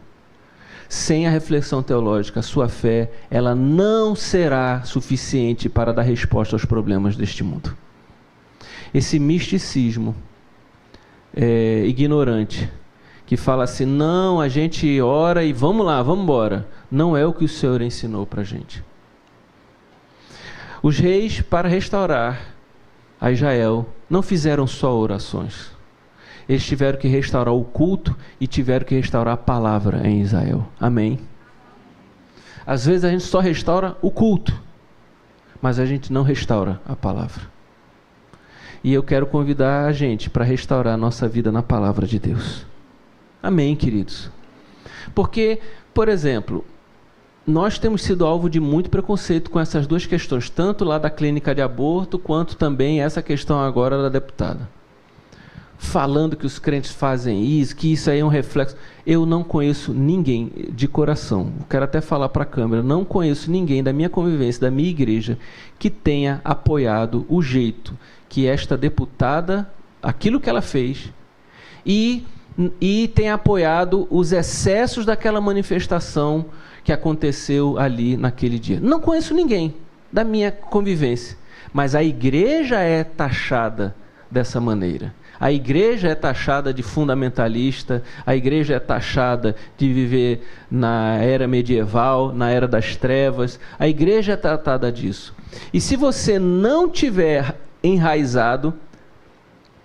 sem a reflexão teológica, a sua fé, ela não será suficiente para dar resposta aos problemas deste mundo. Esse misticismo ignorante, que fala assim: não, a gente ora e vamos lá, vamos embora, não é o que o Senhor ensinou para a gente. Os reis, para restaurar a Israel, não fizeram só orações. Eles tiveram que restaurar o culto e tiveram que restaurar a palavra em Israel. Amém? Às vezes a gente só restaura o culto, mas a gente não restaura a palavra. E eu quero convidar a gente para restaurar a nossa vida na palavra de Deus. Amém, queridos? Porque, por exemplo, nós temos sido alvo de muito preconceito com essas duas questões, tanto lá da clínica de aborto, quanto também essa questão agora da deputada. Falando que os crentes fazem isso, que isso aí é um reflexo. Eu não conheço ninguém de coração, quero até falar para a câmera, não conheço ninguém da minha convivência, da minha igreja, que tenha apoiado o jeito que esta deputada, aquilo que ela fez, e tenha apoiado os excessos daquela manifestação que aconteceu ali naquele dia. Não conheço ninguém da minha convivência, mas a igreja é taxada dessa maneira. A igreja é taxada de fundamentalista, a igreja é taxada de viver na era medieval, na era das trevas. A igreja é tratada disso. E se você não tiver enraizado,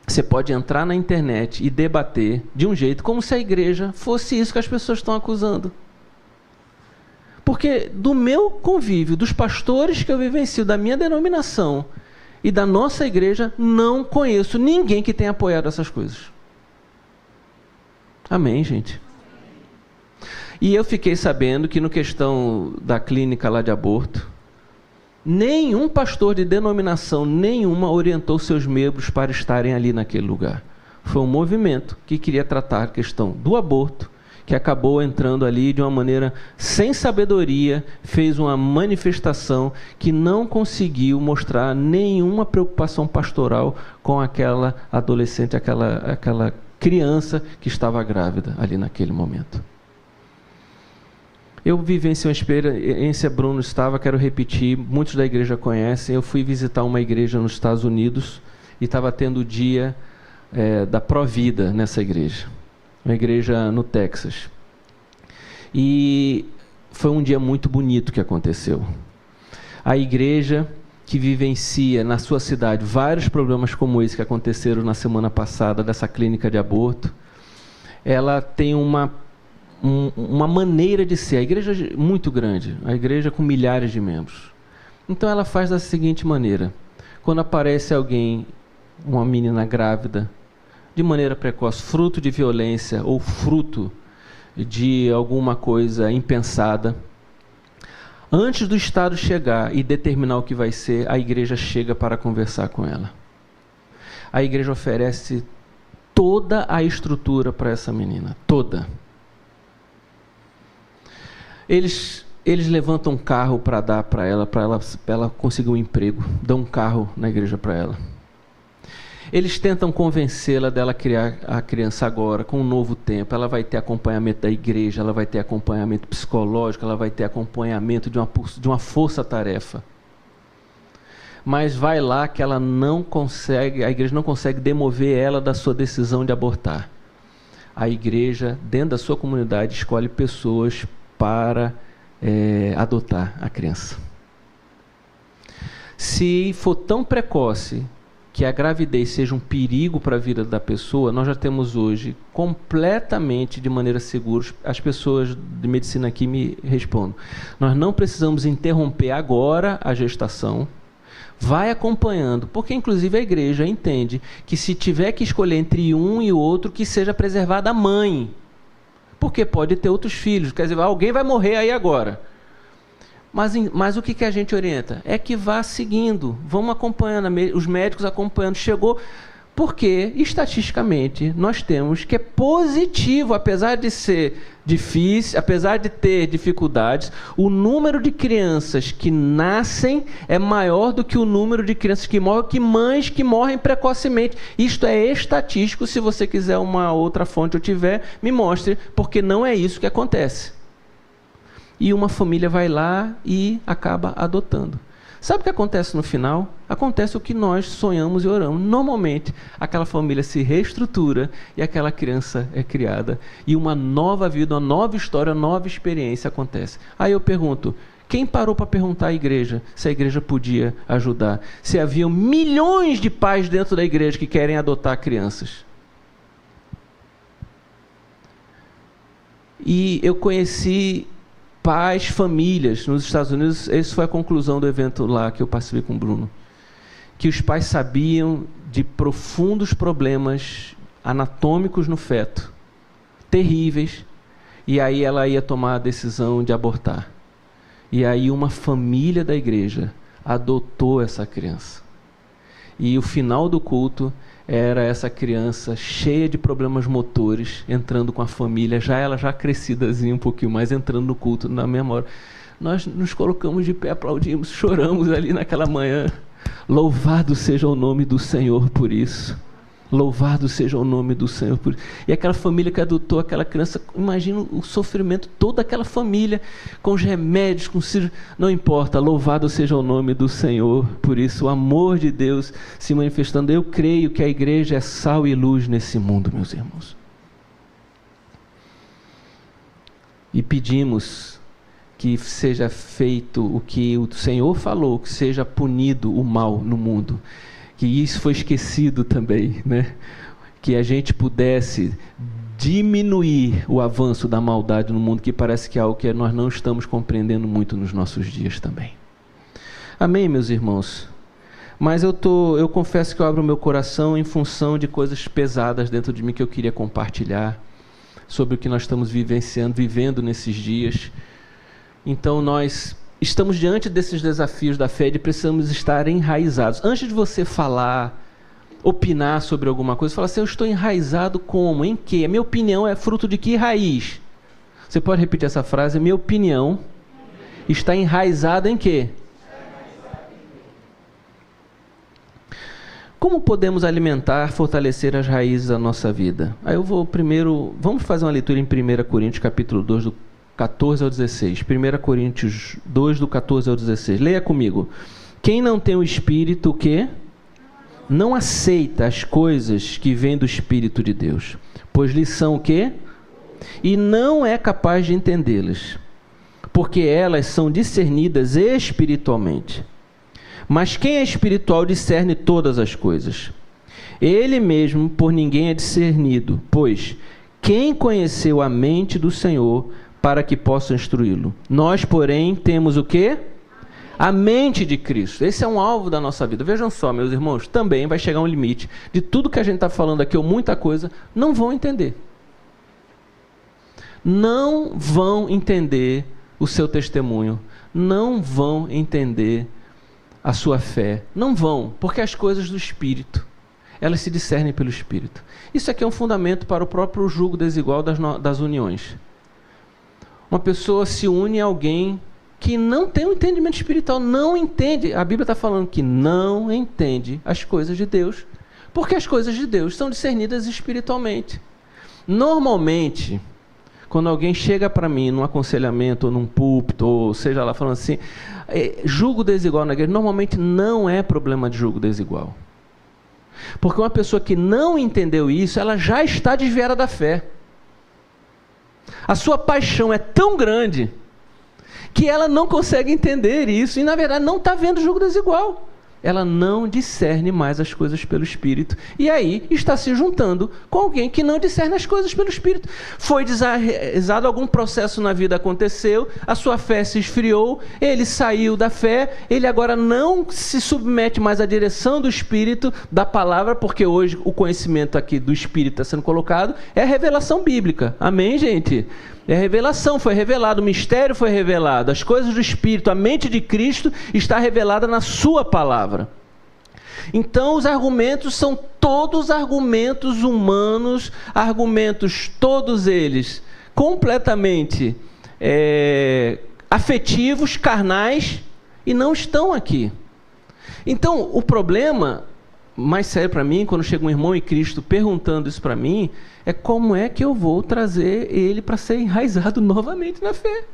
você pode entrar na internet e debater de um jeito como se a igreja fosse isso que as pessoas estão acusando. Porque do meu convívio, dos pastores que eu vivencio, da minha denominação e da nossa igreja, não conheço ninguém que tenha apoiado essas coisas. Amém, gente? E eu fiquei sabendo que no questão da clínica lá de aborto, nenhum pastor de denominação nenhuma orientou seus membros para estarem ali naquele lugar. Foi um movimento que queria tratar a questão do aborto, que acabou entrando ali de uma maneira sem sabedoria, fez uma manifestação que não conseguiu mostrar nenhuma preocupação pastoral com aquela adolescente, aquela criança que estava grávida ali naquele momento. Eu vivenciei uma experiência, Bruno estava, quero repetir, muitos da igreja conhecem. Eu fui visitar uma igreja nos Estados Unidos e estava tendo o dia da Provida nessa igreja, uma igreja no Texas. E foi um dia muito bonito que aconteceu. A igreja que vivencia na sua cidade vários problemas como esse que aconteceram na semana passada, dessa clínica de aborto, ela tem uma maneira de ser. A igreja é muito grande, a igreja com milhares de membros. Então ela faz da seguinte maneira: quando aparece alguém, uma menina grávida, de maneira precoce, fruto de violência ou fruto de alguma coisa impensada, antes do Estado chegar e determinar o que vai ser, a igreja chega para conversar com ela. a igreja oferece toda a estrutura para essa menina, toda. Eles levantam um carro para dar para ela conseguir um emprego, dão um carro na igreja para ela. Eles tentam convencê-la dela criar a criança agora, com um novo tempo. Ela vai ter acompanhamento da igreja, ela vai ter acompanhamento psicológico, ela vai ter acompanhamento de uma força-tarefa. Mas vai lá que ela não consegue, a igreja não consegue demover ela da sua decisão de abortar. A igreja, dentro da sua comunidade, escolhe pessoas para adotar a criança. Se for tão precoce que a gravidez seja um perigo para a vida da pessoa, nós já temos hoje, completamente de maneira segura, as pessoas de medicina aqui me respondem, nós não precisamos interromper agora a gestação, vai acompanhando, porque inclusive a igreja entende que se tiver que escolher entre um e o outro, que seja preservada a mãe, porque pode ter outros filhos, quer dizer, alguém vai morrer aí agora. Mas o que a gente orienta? É que vá seguindo, vamos acompanhando, os médicos acompanhando. Chegou, porque estatisticamente nós temos que é positivo, apesar de ser difícil, apesar de ter dificuldades, o número de crianças que nascem é maior do que o número de crianças que morrem, que mães que morrem precocemente. Isto é estatístico, se você quiser uma outra fonte ou tiver, me mostre, porque não é isso que acontece. E uma família vai lá e acaba adotando. Sabe o que acontece no final? Acontece o que nós sonhamos e oramos. Normalmente, aquela família se reestrutura e aquela criança é criada. E uma nova vida, uma nova história, uma nova experiência acontece. Aí eu pergunto, quem parou para perguntar à igreja se a igreja podia ajudar? Se haviam milhões de pais dentro da igreja que querem adotar crianças. E eu conheci pais, famílias nos Estados Unidos, essa foi a conclusão do evento lá que eu participei com o Bruno, que os pais sabiam de profundos problemas anatômicos no feto, terríveis, e aí ela ia tomar a decisão de abortar. E aí uma família da igreja adotou essa criança. E o final do culto era essa criança cheia de problemas motores, entrando com a família, ela já crescidazinha um pouquinho mais, entrando no culto na mesma hora. Nós nos colocamos de pé, aplaudimos, choramos ali naquela manhã. Louvado seja o nome do Senhor por isso. Louvado seja o nome do Senhor por isso. E aquela família que adotou aquela criança, imagina o sofrimento, toda aquela família, com os remédios, com não importa, louvado seja o nome do Senhor por isso, o amor de Deus se manifestando. Eu creio que a igreja é sal e luz nesse mundo, meus irmãos. E pedimos que seja feito o que o Senhor falou, que seja punido o mal no mundo. Que isso foi esquecido também, né? Que a gente pudesse diminuir o avanço da maldade no mundo, que parece que é algo que nós não estamos compreendendo muito nos nossos dias também. Amém, meus irmãos? Mas eu confesso que eu abro o meu coração em função de coisas pesadas dentro de mim que eu queria compartilhar sobre o que nós estamos vivendo nesses dias. Então nós estamos diante desses desafios da fé e precisamos estar enraizados. Antes de você falar, opinar sobre alguma coisa, fala assim, eu estou enraizado como? Em quê? A minha opinião é fruto de que raiz? Você pode repetir essa frase? Minha opinião está enraizada em quê? Como podemos alimentar, fortalecer as raízes da nossa vida? Aí eu vou primeiro, vamos fazer uma leitura em 1 Coríntios, capítulo 2, do 14 ao 16. 1 Coríntios 2, do 14 ao 16. Leia comigo. Quem não tem o Espírito, o quê? Não aceita as coisas que vêm do Espírito de Deus, pois lhes são o quê? E não é capaz de entendê-las, porque elas são discernidas espiritualmente. Mas quem é espiritual discerne todas as coisas. Ele mesmo por ninguém é discernido, pois quem conheceu a mente do Senhor para que possa instruí-lo? Nós, porém, temos o quê? A mente de Cristo. Esse é um alvo da nossa vida. Vejam só, meus irmãos, também vai chegar um limite de tudo que a gente está falando aqui, ou muita coisa, não vão entender. Não vão entender o seu testemunho. Não vão entender a sua fé. Não vão, porque as coisas do Espírito elas se discernem pelo Espírito. Isso aqui é um fundamento para o próprio julgo desigual das uniões. Uma pessoa se une a alguém que não tem um entendimento espiritual, não entende. A Bíblia está falando que não entende as coisas de Deus, porque as coisas de Deus são discernidas espiritualmente. Normalmente, quando alguém chega para mim num aconselhamento, ou num púlpito, ou seja lá, falando assim, julgo desigual na igreja, normalmente não é problema de julgo desigual. Porque uma pessoa que não entendeu isso, ela já está desviada da fé. A sua paixão é tão grande que ela não consegue entender isso e, na verdade, não está vendo julgo desigual. Ela não discerne mais as coisas pelo Espírito. E aí está se juntando com alguém que não discerne as coisas pelo Espírito. Foi desarrezado, algum processo na vida aconteceu, a sua fé se esfriou, ele saiu da fé, ele agora não se submete mais à direção do Espírito, da palavra, porque hoje o conhecimento aqui do Espírito está sendo colocado, é a revelação bíblica. Amém, gente? É a revelação, foi revelado, o mistério foi revelado, as coisas do Espírito, a mente de Cristo está revelada na sua palavra. Então os argumentos são todos argumentos humanos, argumentos todos eles completamente afetivos, carnais, e não estão aqui. Então o problema mais sério para mim, quando chega um irmão em Cristo perguntando isso para mim, é como é que eu vou trazer ele para ser enraizado novamente na fé.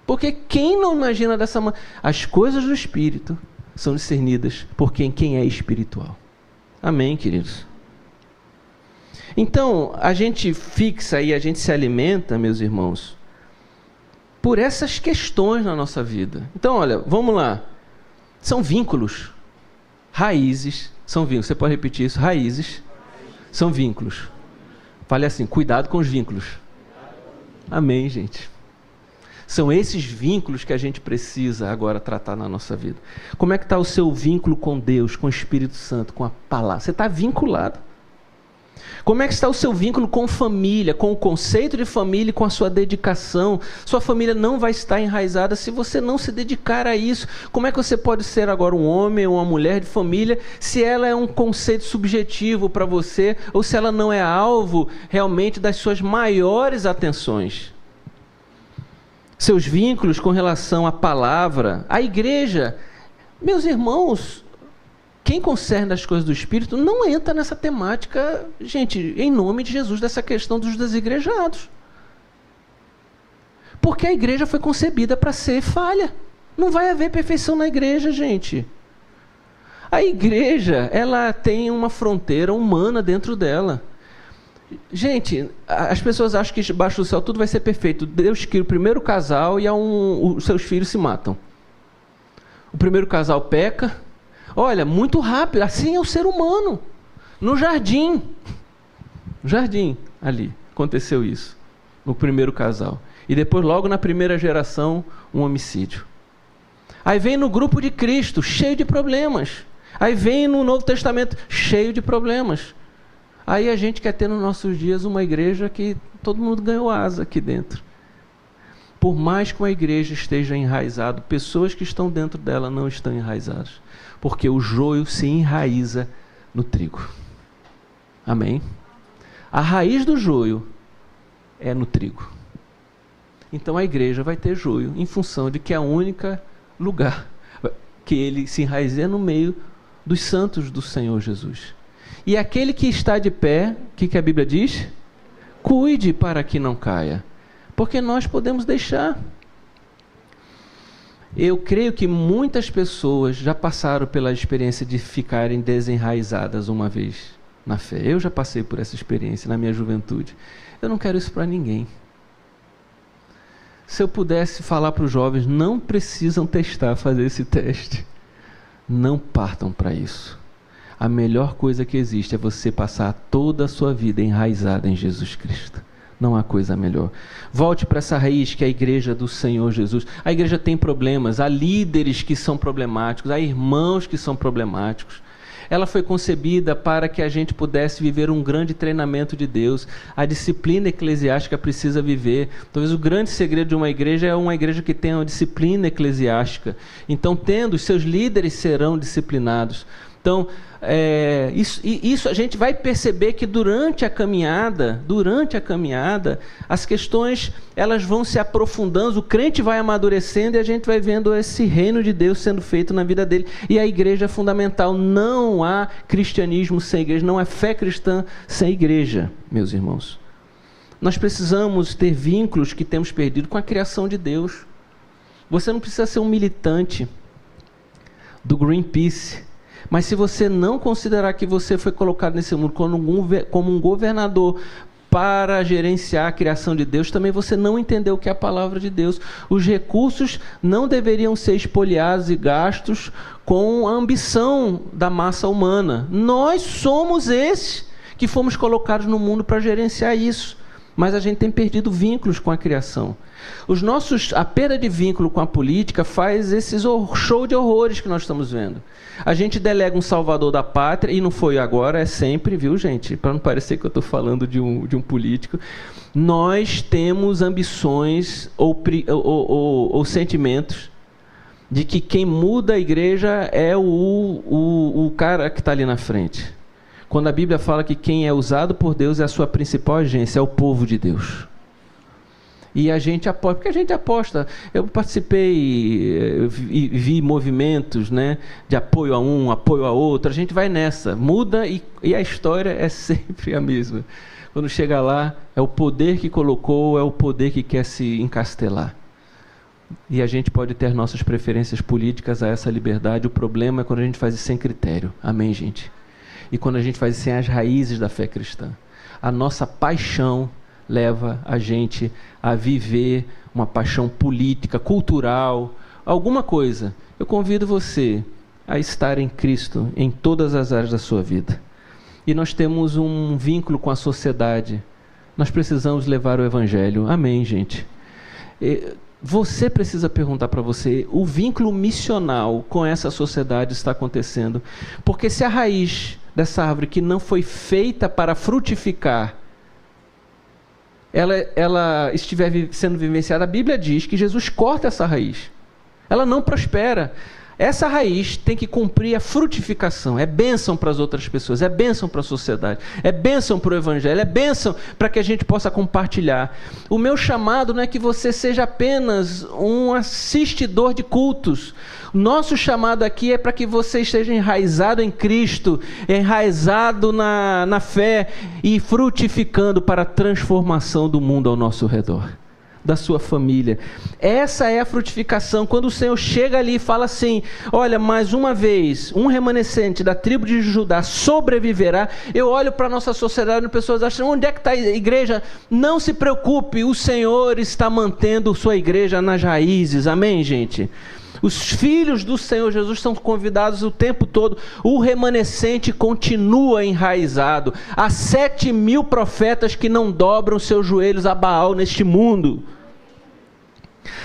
Porque quem não imagina dessa maneira? As coisas do Espírito são discernidas por quem é espiritual. Amém, queridos? Então, a gente fixa e a gente se alimenta, meus irmãos, por essas questões na nossa vida. Então, olha, vamos lá. São vínculos. Raízes são vínculos. Você pode repetir isso? Raízes são vínculos. Fale assim, cuidado com os vínculos. Amém, gente. São esses vínculos que a gente precisa agora tratar na nossa vida. Como é que está o seu vínculo com Deus, com o Espírito Santo, com a palavra? Você está vinculado. Como é que está o seu vínculo com família, com o conceito de família e com a sua dedicação? Sua família não vai estar enraizada se você não se dedicar a isso. Como é que você pode ser agora um homem ou uma mulher de família se ela é um conceito subjetivo para você ou se ela não é alvo realmente das suas maiores atenções? Seus vínculos com relação à palavra, à igreja. Meus irmãos, quem concerne as coisas do Espírito não entra nessa temática, gente, em nome de Jesus, dessa questão dos desigrejados. Porque a igreja foi concebida para ser falha. Não vai haver perfeição na igreja, gente. A igreja, ela tem uma fronteira humana dentro dela. Gente, as pessoas acham que debaixo do céu tudo vai ser perfeito. Deus cria o primeiro casal e os seus filhos se matam. O primeiro casal peca. Olha, muito rápido, assim é o ser humano. No jardim, ali, aconteceu isso, no primeiro casal. E depois, logo na primeira geração, um homicídio. Aí vem no grupo de Cristo, cheio de problemas. Aí vem no Novo Testamento, cheio de problemas. Aí a gente quer ter nos nossos dias uma igreja que todo mundo ganhou asa aqui dentro. Por mais que uma igreja esteja enraizada, pessoas que estão dentro dela não estão enraizadas. Porque o joio se enraiza no trigo. Amém? A raiz do joio é no trigo. Então a igreja vai ter joio em função de que é o único lugar que ele se enraiza no meio dos santos do Senhor Jesus. E aquele que está de pé, o que a Bíblia diz? Cuide para que não caia. Porque nós podemos deixar. Eu creio que muitas pessoas já passaram pela experiência de ficarem desenraizadas uma vez na fé. Eu já passei por essa experiência na minha juventude. Eu não quero isso para ninguém. Se eu pudesse falar para os jovens, não precisam fazer esse teste. Não partam para isso. A melhor coisa que existe é você passar toda a sua vida enraizada em Jesus Cristo. Não há coisa melhor. Volte para essa raiz que é a igreja do Senhor Jesus. A igreja tem problemas, há líderes que são problemáticos, há irmãos que são problemáticos. Ela foi concebida para que a gente pudesse viver um grande treinamento de Deus. A disciplina eclesiástica precisa viver. Talvez o grande segredo de uma igreja é uma igreja que tenha uma disciplina eclesiástica. Então, os seus líderes serão disciplinados. Então, isso a gente vai perceber que durante a caminhada, as questões elas vão se aprofundando, o crente vai amadurecendo e a gente vai vendo esse reino de Deus sendo feito na vida dele. E a igreja é fundamental. Não há cristianismo sem igreja, não há fé cristã sem igreja, meus irmãos. Nós precisamos ter vínculos que temos perdido com a criação de Deus. Você não precisa ser um militante do Greenpeace, mas se você não considerar que você foi colocado nesse mundo como um governador para gerenciar a criação de Deus, também você não entendeu o que é a palavra de Deus. Os recursos não deveriam ser espoliados e gastos com a ambição da massa humana. Nós somos esses que fomos colocados no mundo para gerenciar isso, mas a gente tem perdido vínculos com a criação. A perda de vínculo com a política faz esses show de horrores que nós estamos vendo. A gente delega um salvador da pátria, e não foi agora, é sempre, viu, gente? Para não parecer que eu estou falando de um político. Nós temos ambições ou sentimentos de que quem muda a igreja é o cara que está ali na frente. Quando a Bíblia fala que quem é usado por Deus é a sua principal agência, é o povo de Deus. E a gente aposta, porque a gente aposta. Eu participei, vi movimentos, né, de apoio a um, apoio a outro. A gente vai nessa, muda e a história é sempre a mesma. Quando chega lá, é o poder que colocou, é o poder que quer se encastelar. E a gente pode ter nossas preferências políticas a essa liberdade. O problema é quando a gente faz isso sem critério. Amém, gente? E quando a gente faz isso sem as raízes da fé cristã. A nossa paixão leva a gente a viver uma paixão política, cultural, alguma coisa. Eu convido você a estar em Cristo em todas as áreas da sua vida. E nós temos um vínculo com a sociedade. Nós precisamos levar o Evangelho. Amém, gente? Você precisa perguntar para você, o vínculo missional com essa sociedade está acontecendo? Porque se a raiz dessa árvore que não foi feita para frutificar, ela estiver sendo vivenciada, a Bíblia diz que Jesus corta essa raiz. Ela não prospera. Essa raiz tem que cumprir a frutificação. É bênção para as outras pessoas, é bênção para a sociedade, é bênção para o Evangelho, é bênção para que a gente possa compartilhar. O meu chamado não é que você seja apenas um assistidor de cultos. Nosso chamado aqui é para que você esteja enraizado em Cristo, enraizado na fé e frutificando para a transformação do mundo ao nosso redor, da sua família. Essa é a frutificação. Quando o Senhor chega ali e fala assim, olha, mais uma vez, um remanescente da tribo de Judá sobreviverá, eu olho para a nossa sociedade e pessoas acham, onde é que está a igreja? Não se preocupe, o Senhor está mantendo sua igreja nas raízes. Amém, gente? Os filhos do Senhor Jesus são convidados o tempo todo. O remanescente continua enraizado. Há 7.000 profetas que não dobram seus joelhos a Baal neste mundo.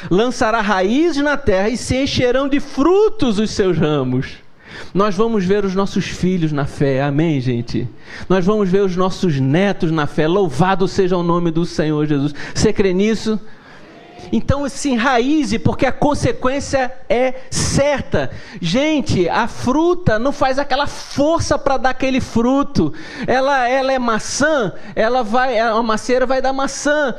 Lançará raízes na terra e se encherão de frutos os seus ramos. Nós vamos ver os nossos filhos na fé, amém, gente? Nós vamos ver os nossos netos na fé. Louvado seja o nome do Senhor Jesus. Você crê nisso? Então se enraize, porque a consequência é certa. Gente, a fruta não faz aquela força para dar aquele fruto. Ela é maçã, a macieira vai dar maçã.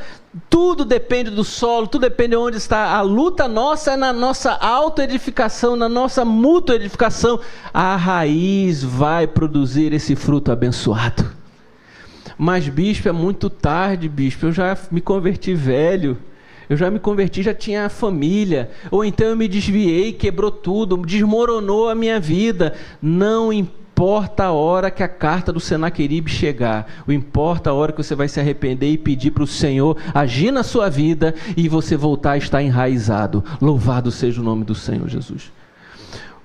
Tudo depende do solo, tudo depende de onde está. A luta nossa é na nossa autoedificação, na nossa mútua edificação. A raiz vai produzir esse fruto abençoado. Mas bispo, é muito tarde, bispo. Eu já me converti velho. Eu já me converti, já tinha família. Ou então eu me desviei, quebrou tudo, desmoronou a minha vida. Não importa a hora que a carta do Senaqueribe chegar. O importa a hora que você vai se arrepender e pedir para o Senhor agir na sua vida e você voltar a estar enraizado. Louvado seja o nome do Senhor Jesus.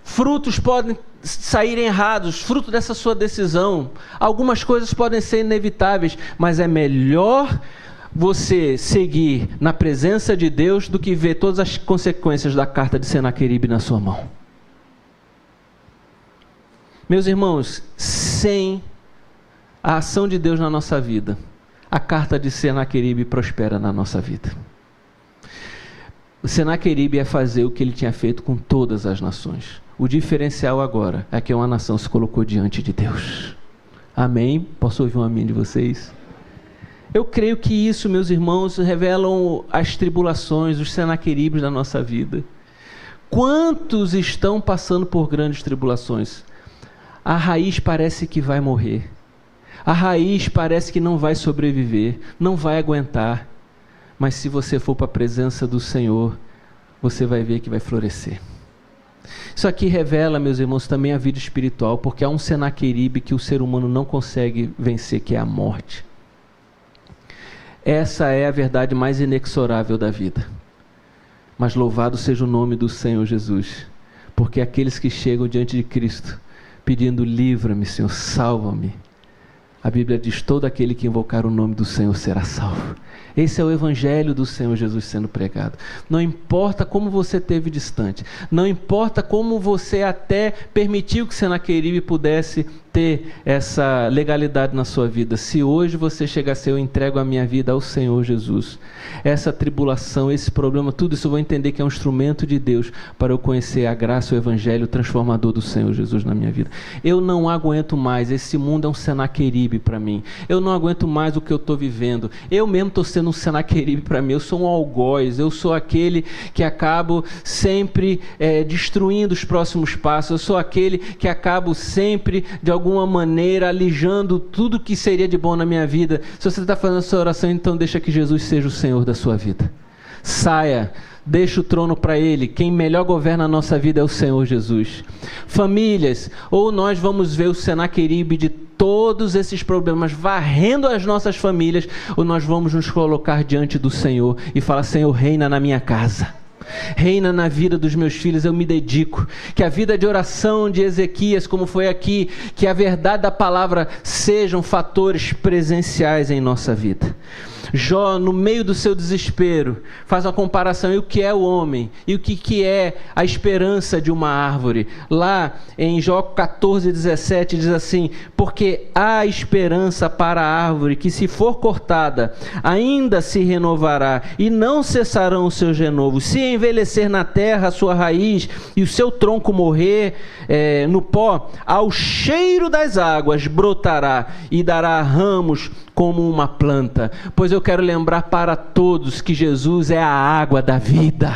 Frutos podem sair errados, fruto dessa sua decisão. Algumas coisas podem ser inevitáveis, mas é melhor você seguir na presença de Deus do que ver todas as consequências da carta de Senaqueribe na sua mão. Meus irmãos, sem a ação de Deus na nossa vida, a carta de Senaqueribe prospera na nossa vida. O Senaqueribe ia fazer o que ele tinha feito com todas as nações. O diferencial agora é que uma nação se colocou diante de Deus. Amém? Posso ouvir um amém de vocês? Eu creio que isso, meus irmãos, revelam as tribulações, os senaqueribes da nossa vida. Quantos estão passando por grandes tribulações? A raiz parece que vai morrer. A raiz parece que não vai sobreviver, não vai aguentar. Mas se você for para a presença do Senhor, você vai ver que vai florescer. Isso aqui revela, meus irmãos, também a vida espiritual, porque há um senaqueribe que o ser humano não consegue vencer, que é a morte. Essa é a verdade mais inexorável da vida. Mas louvado seja o nome do Senhor Jesus, porque aqueles que chegam diante de Cristo, pedindo livra-me, Senhor, salva-me. A Bíblia diz, todo aquele que invocar o nome do Senhor será salvo. Esse é o Evangelho do Senhor Jesus sendo pregado. Não importa como você esteve distante, não importa como você até permitiu que Senaqueribe pudesse ter essa legalidade na sua vida. Se hoje você chegar a ser, eu entrego a minha vida ao Senhor Jesus, essa tribulação, esse problema, tudo isso eu vou entender que é um instrumento de Deus para eu conhecer a graça, o Evangelho transformador do Senhor Jesus na minha vida. Eu não aguento mais, esse mundo é um Senaqueribe para mim. Eu não aguento mais o que eu estou vivendo. Eu mesmo estou sendo um Senaqueribe para mim. Eu sou um algoz, eu sou aquele que acabo sempre destruindo os próximos passos. Eu sou aquele que acabo sempre, de alguma maneira, alijando tudo que seria de bom na minha vida. Se você está fazendo essa oração, então deixa que Jesus seja o Senhor da sua vida. Saia, deixa o trono para Ele. Quem melhor governa a nossa vida é o Senhor Jesus. Famílias, ou nós vamos ver o Senaqueribe de todos esses problemas varrendo as nossas famílias, ou nós vamos nos colocar diante do Senhor e falar, Senhor, reina na minha casa. Reina na vida dos meus filhos, eu me dedico. Que a vida de oração de Ezequias, como foi aqui, que a verdade da palavra sejam fatores presenciais em nossa vida. Jó, no meio do seu desespero, faz uma comparação e o que é o homem e o que é a esperança de uma árvore. Lá em Jó 14:17 diz assim, porque há esperança para a árvore que, se for cortada, ainda se renovará e não cessarão os seus renovos. Se envelhecer na terra a sua raiz e o seu tronco morrer no pó, ao cheiro das águas brotará e dará ramos como uma planta. Pois eu quero lembrar para todos que Jesus é a água da vida.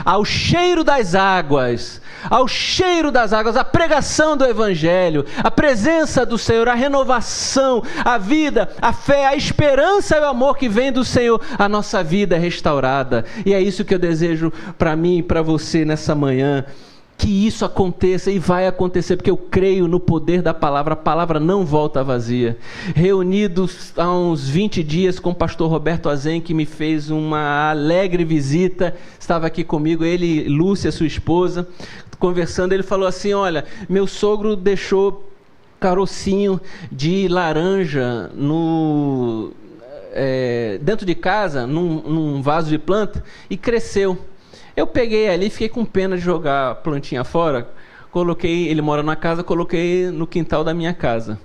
Ao cheiro das águas, a pregação do Evangelho, a presença do Senhor, a renovação, a vida, a fé, a esperança e o amor que vem do Senhor, a nossa vida é restaurada. E é isso que eu desejo para mim e para você nessa manhã. Que isso aconteça e vai acontecer, porque eu creio no poder da palavra. A palavra não volta vazia. Reunidos há uns 20 dias com o pastor Roberto Azen, que me fez uma alegre visita, estava aqui comigo, ele e Lúcia, sua esposa, conversando. Ele falou assim, olha, meu sogro deixou carocinho de laranja dentro de casa, num vaso de planta, e cresceu. Eu peguei ali, fiquei com pena de jogar a plantinha fora, coloquei, ele mora na casa, coloquei no quintal da minha casa.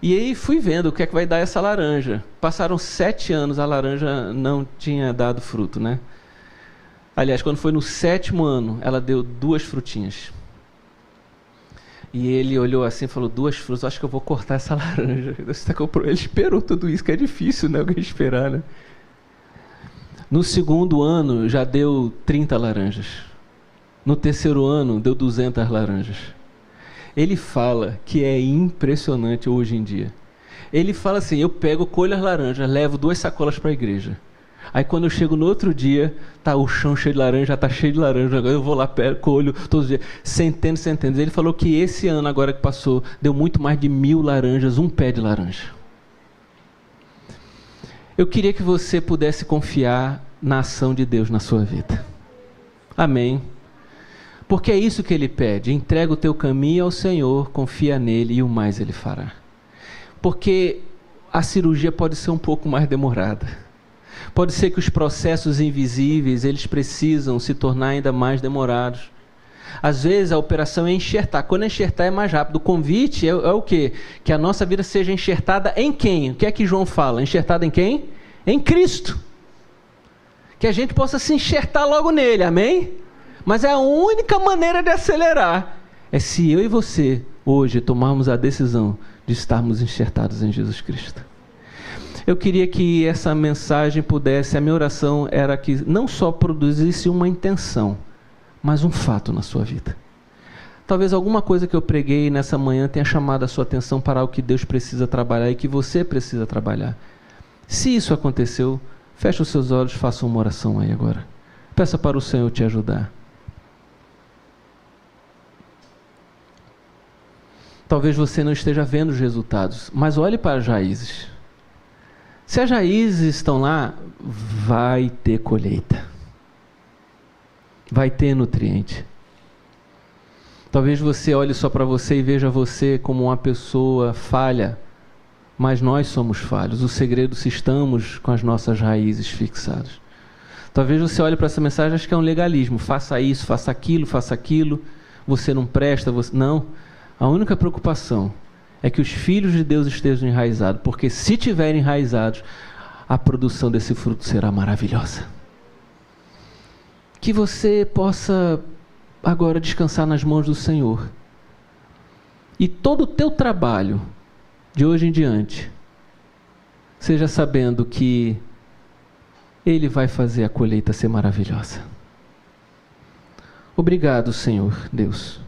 E aí fui vendo o que é que vai dar essa laranja. Passaram 7 anos, a laranja não tinha dado fruto, né? Aliás, quando foi no 7º ano, ela deu 2 frutinhas. E ele olhou assim e falou, 2 frutas, acho que eu vou cortar essa laranja. Ele esperou tudo isso, que é difícil, né? Alguém esperar, né? No 2º ano já deu 30 laranjas. No 3º ano deu 200 laranjas. Ele fala que é impressionante hoje em dia. Ele fala assim, eu pego, colho as laranjas, levo 2 sacolas para a igreja. Aí quando eu chego no outro dia, tá o chão cheio de laranja, já tá cheio de laranja. Agora eu vou lá, pego, colho todos os dias, centenas. Ele falou que esse ano agora que passou, deu muito mais de 1000 laranjas, um pé de laranja. Eu queria que você pudesse confiar na ação de Deus na sua vida. Amém. Porque é isso que Ele pede. Entrega o teu caminho ao Senhor, confia nele e o mais Ele fará. Porque a cirurgia pode ser um pouco mais demorada. Pode ser que os processos invisíveis, eles precisam se tornar ainda mais demorados. Às vezes a operação é enxertar. Quando enxertar é mais rápido. O convite é o quê? Que a nossa vida seja enxertada em quem? O que é que João fala? Enxertada em quem? Em Cristo. Que a gente possa se enxertar logo nele, amém? Mas é a única maneira de acelerar. É se eu e você, hoje, tomarmos a decisão de estarmos enxertados em Jesus Cristo. Eu queria que essa mensagem pudesse, a minha oração era que não só produzisse uma intenção, mas um fato na sua vida. Talvez alguma coisa que eu preguei nessa manhã tenha chamado a sua atenção para o que Deus precisa trabalhar e que você precisa trabalhar. Se isso aconteceu, feche os seus olhos, faça uma oração aí agora. Peça para o Senhor te ajudar. Talvez você não esteja vendo os resultados, mas olhe para as raízes. Se as raízes estão lá, vai ter colheita. Vai ter nutriente. Talvez você olhe só para você e veja você como uma pessoa falha, mas nós somos falhos. O segredo se estamos com as nossas raízes fixadas. Talvez você olhe para essa mensagem e ache que é um legalismo. Faça isso, faça aquilo, você não presta, você... Não. A única preocupação é que os filhos de Deus estejam enraizados, porque se tiverem enraizados, a produção desse fruto será maravilhosa. Que você possa agora descansar nas mãos do Senhor. E todo o teu trabalho, de hoje em diante, seja sabendo que Ele vai fazer a colheita ser maravilhosa. Obrigado, Senhor Deus.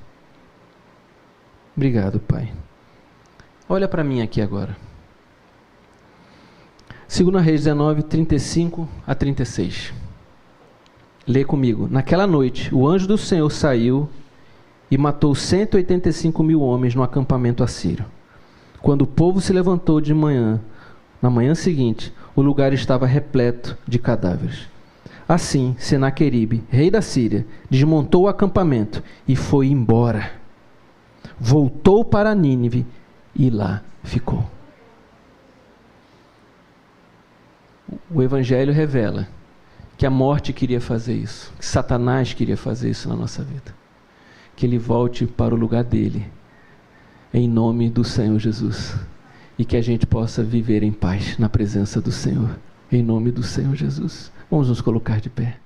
Obrigado, Pai. Olha para mim aqui agora. 2 Reis 19, 35 a 36. Lê comigo. Naquela noite, o anjo do Senhor saiu e matou 185.000 homens no acampamento assírio. Quando o povo se levantou de manhã, na manhã seguinte, o lugar estava repleto de cadáveres. Assim, Senaqueribe, rei da Síria, desmontou o acampamento e foi embora. Voltou para Nínive e lá ficou. O Evangelho revela que a morte queria fazer isso, que Satanás queria fazer isso na nossa vida. Que ele volte para o lugar dele, em nome do Senhor Jesus. E que a gente possa viver em paz na presença do Senhor, em nome do Senhor Jesus. Vamos nos colocar de pé.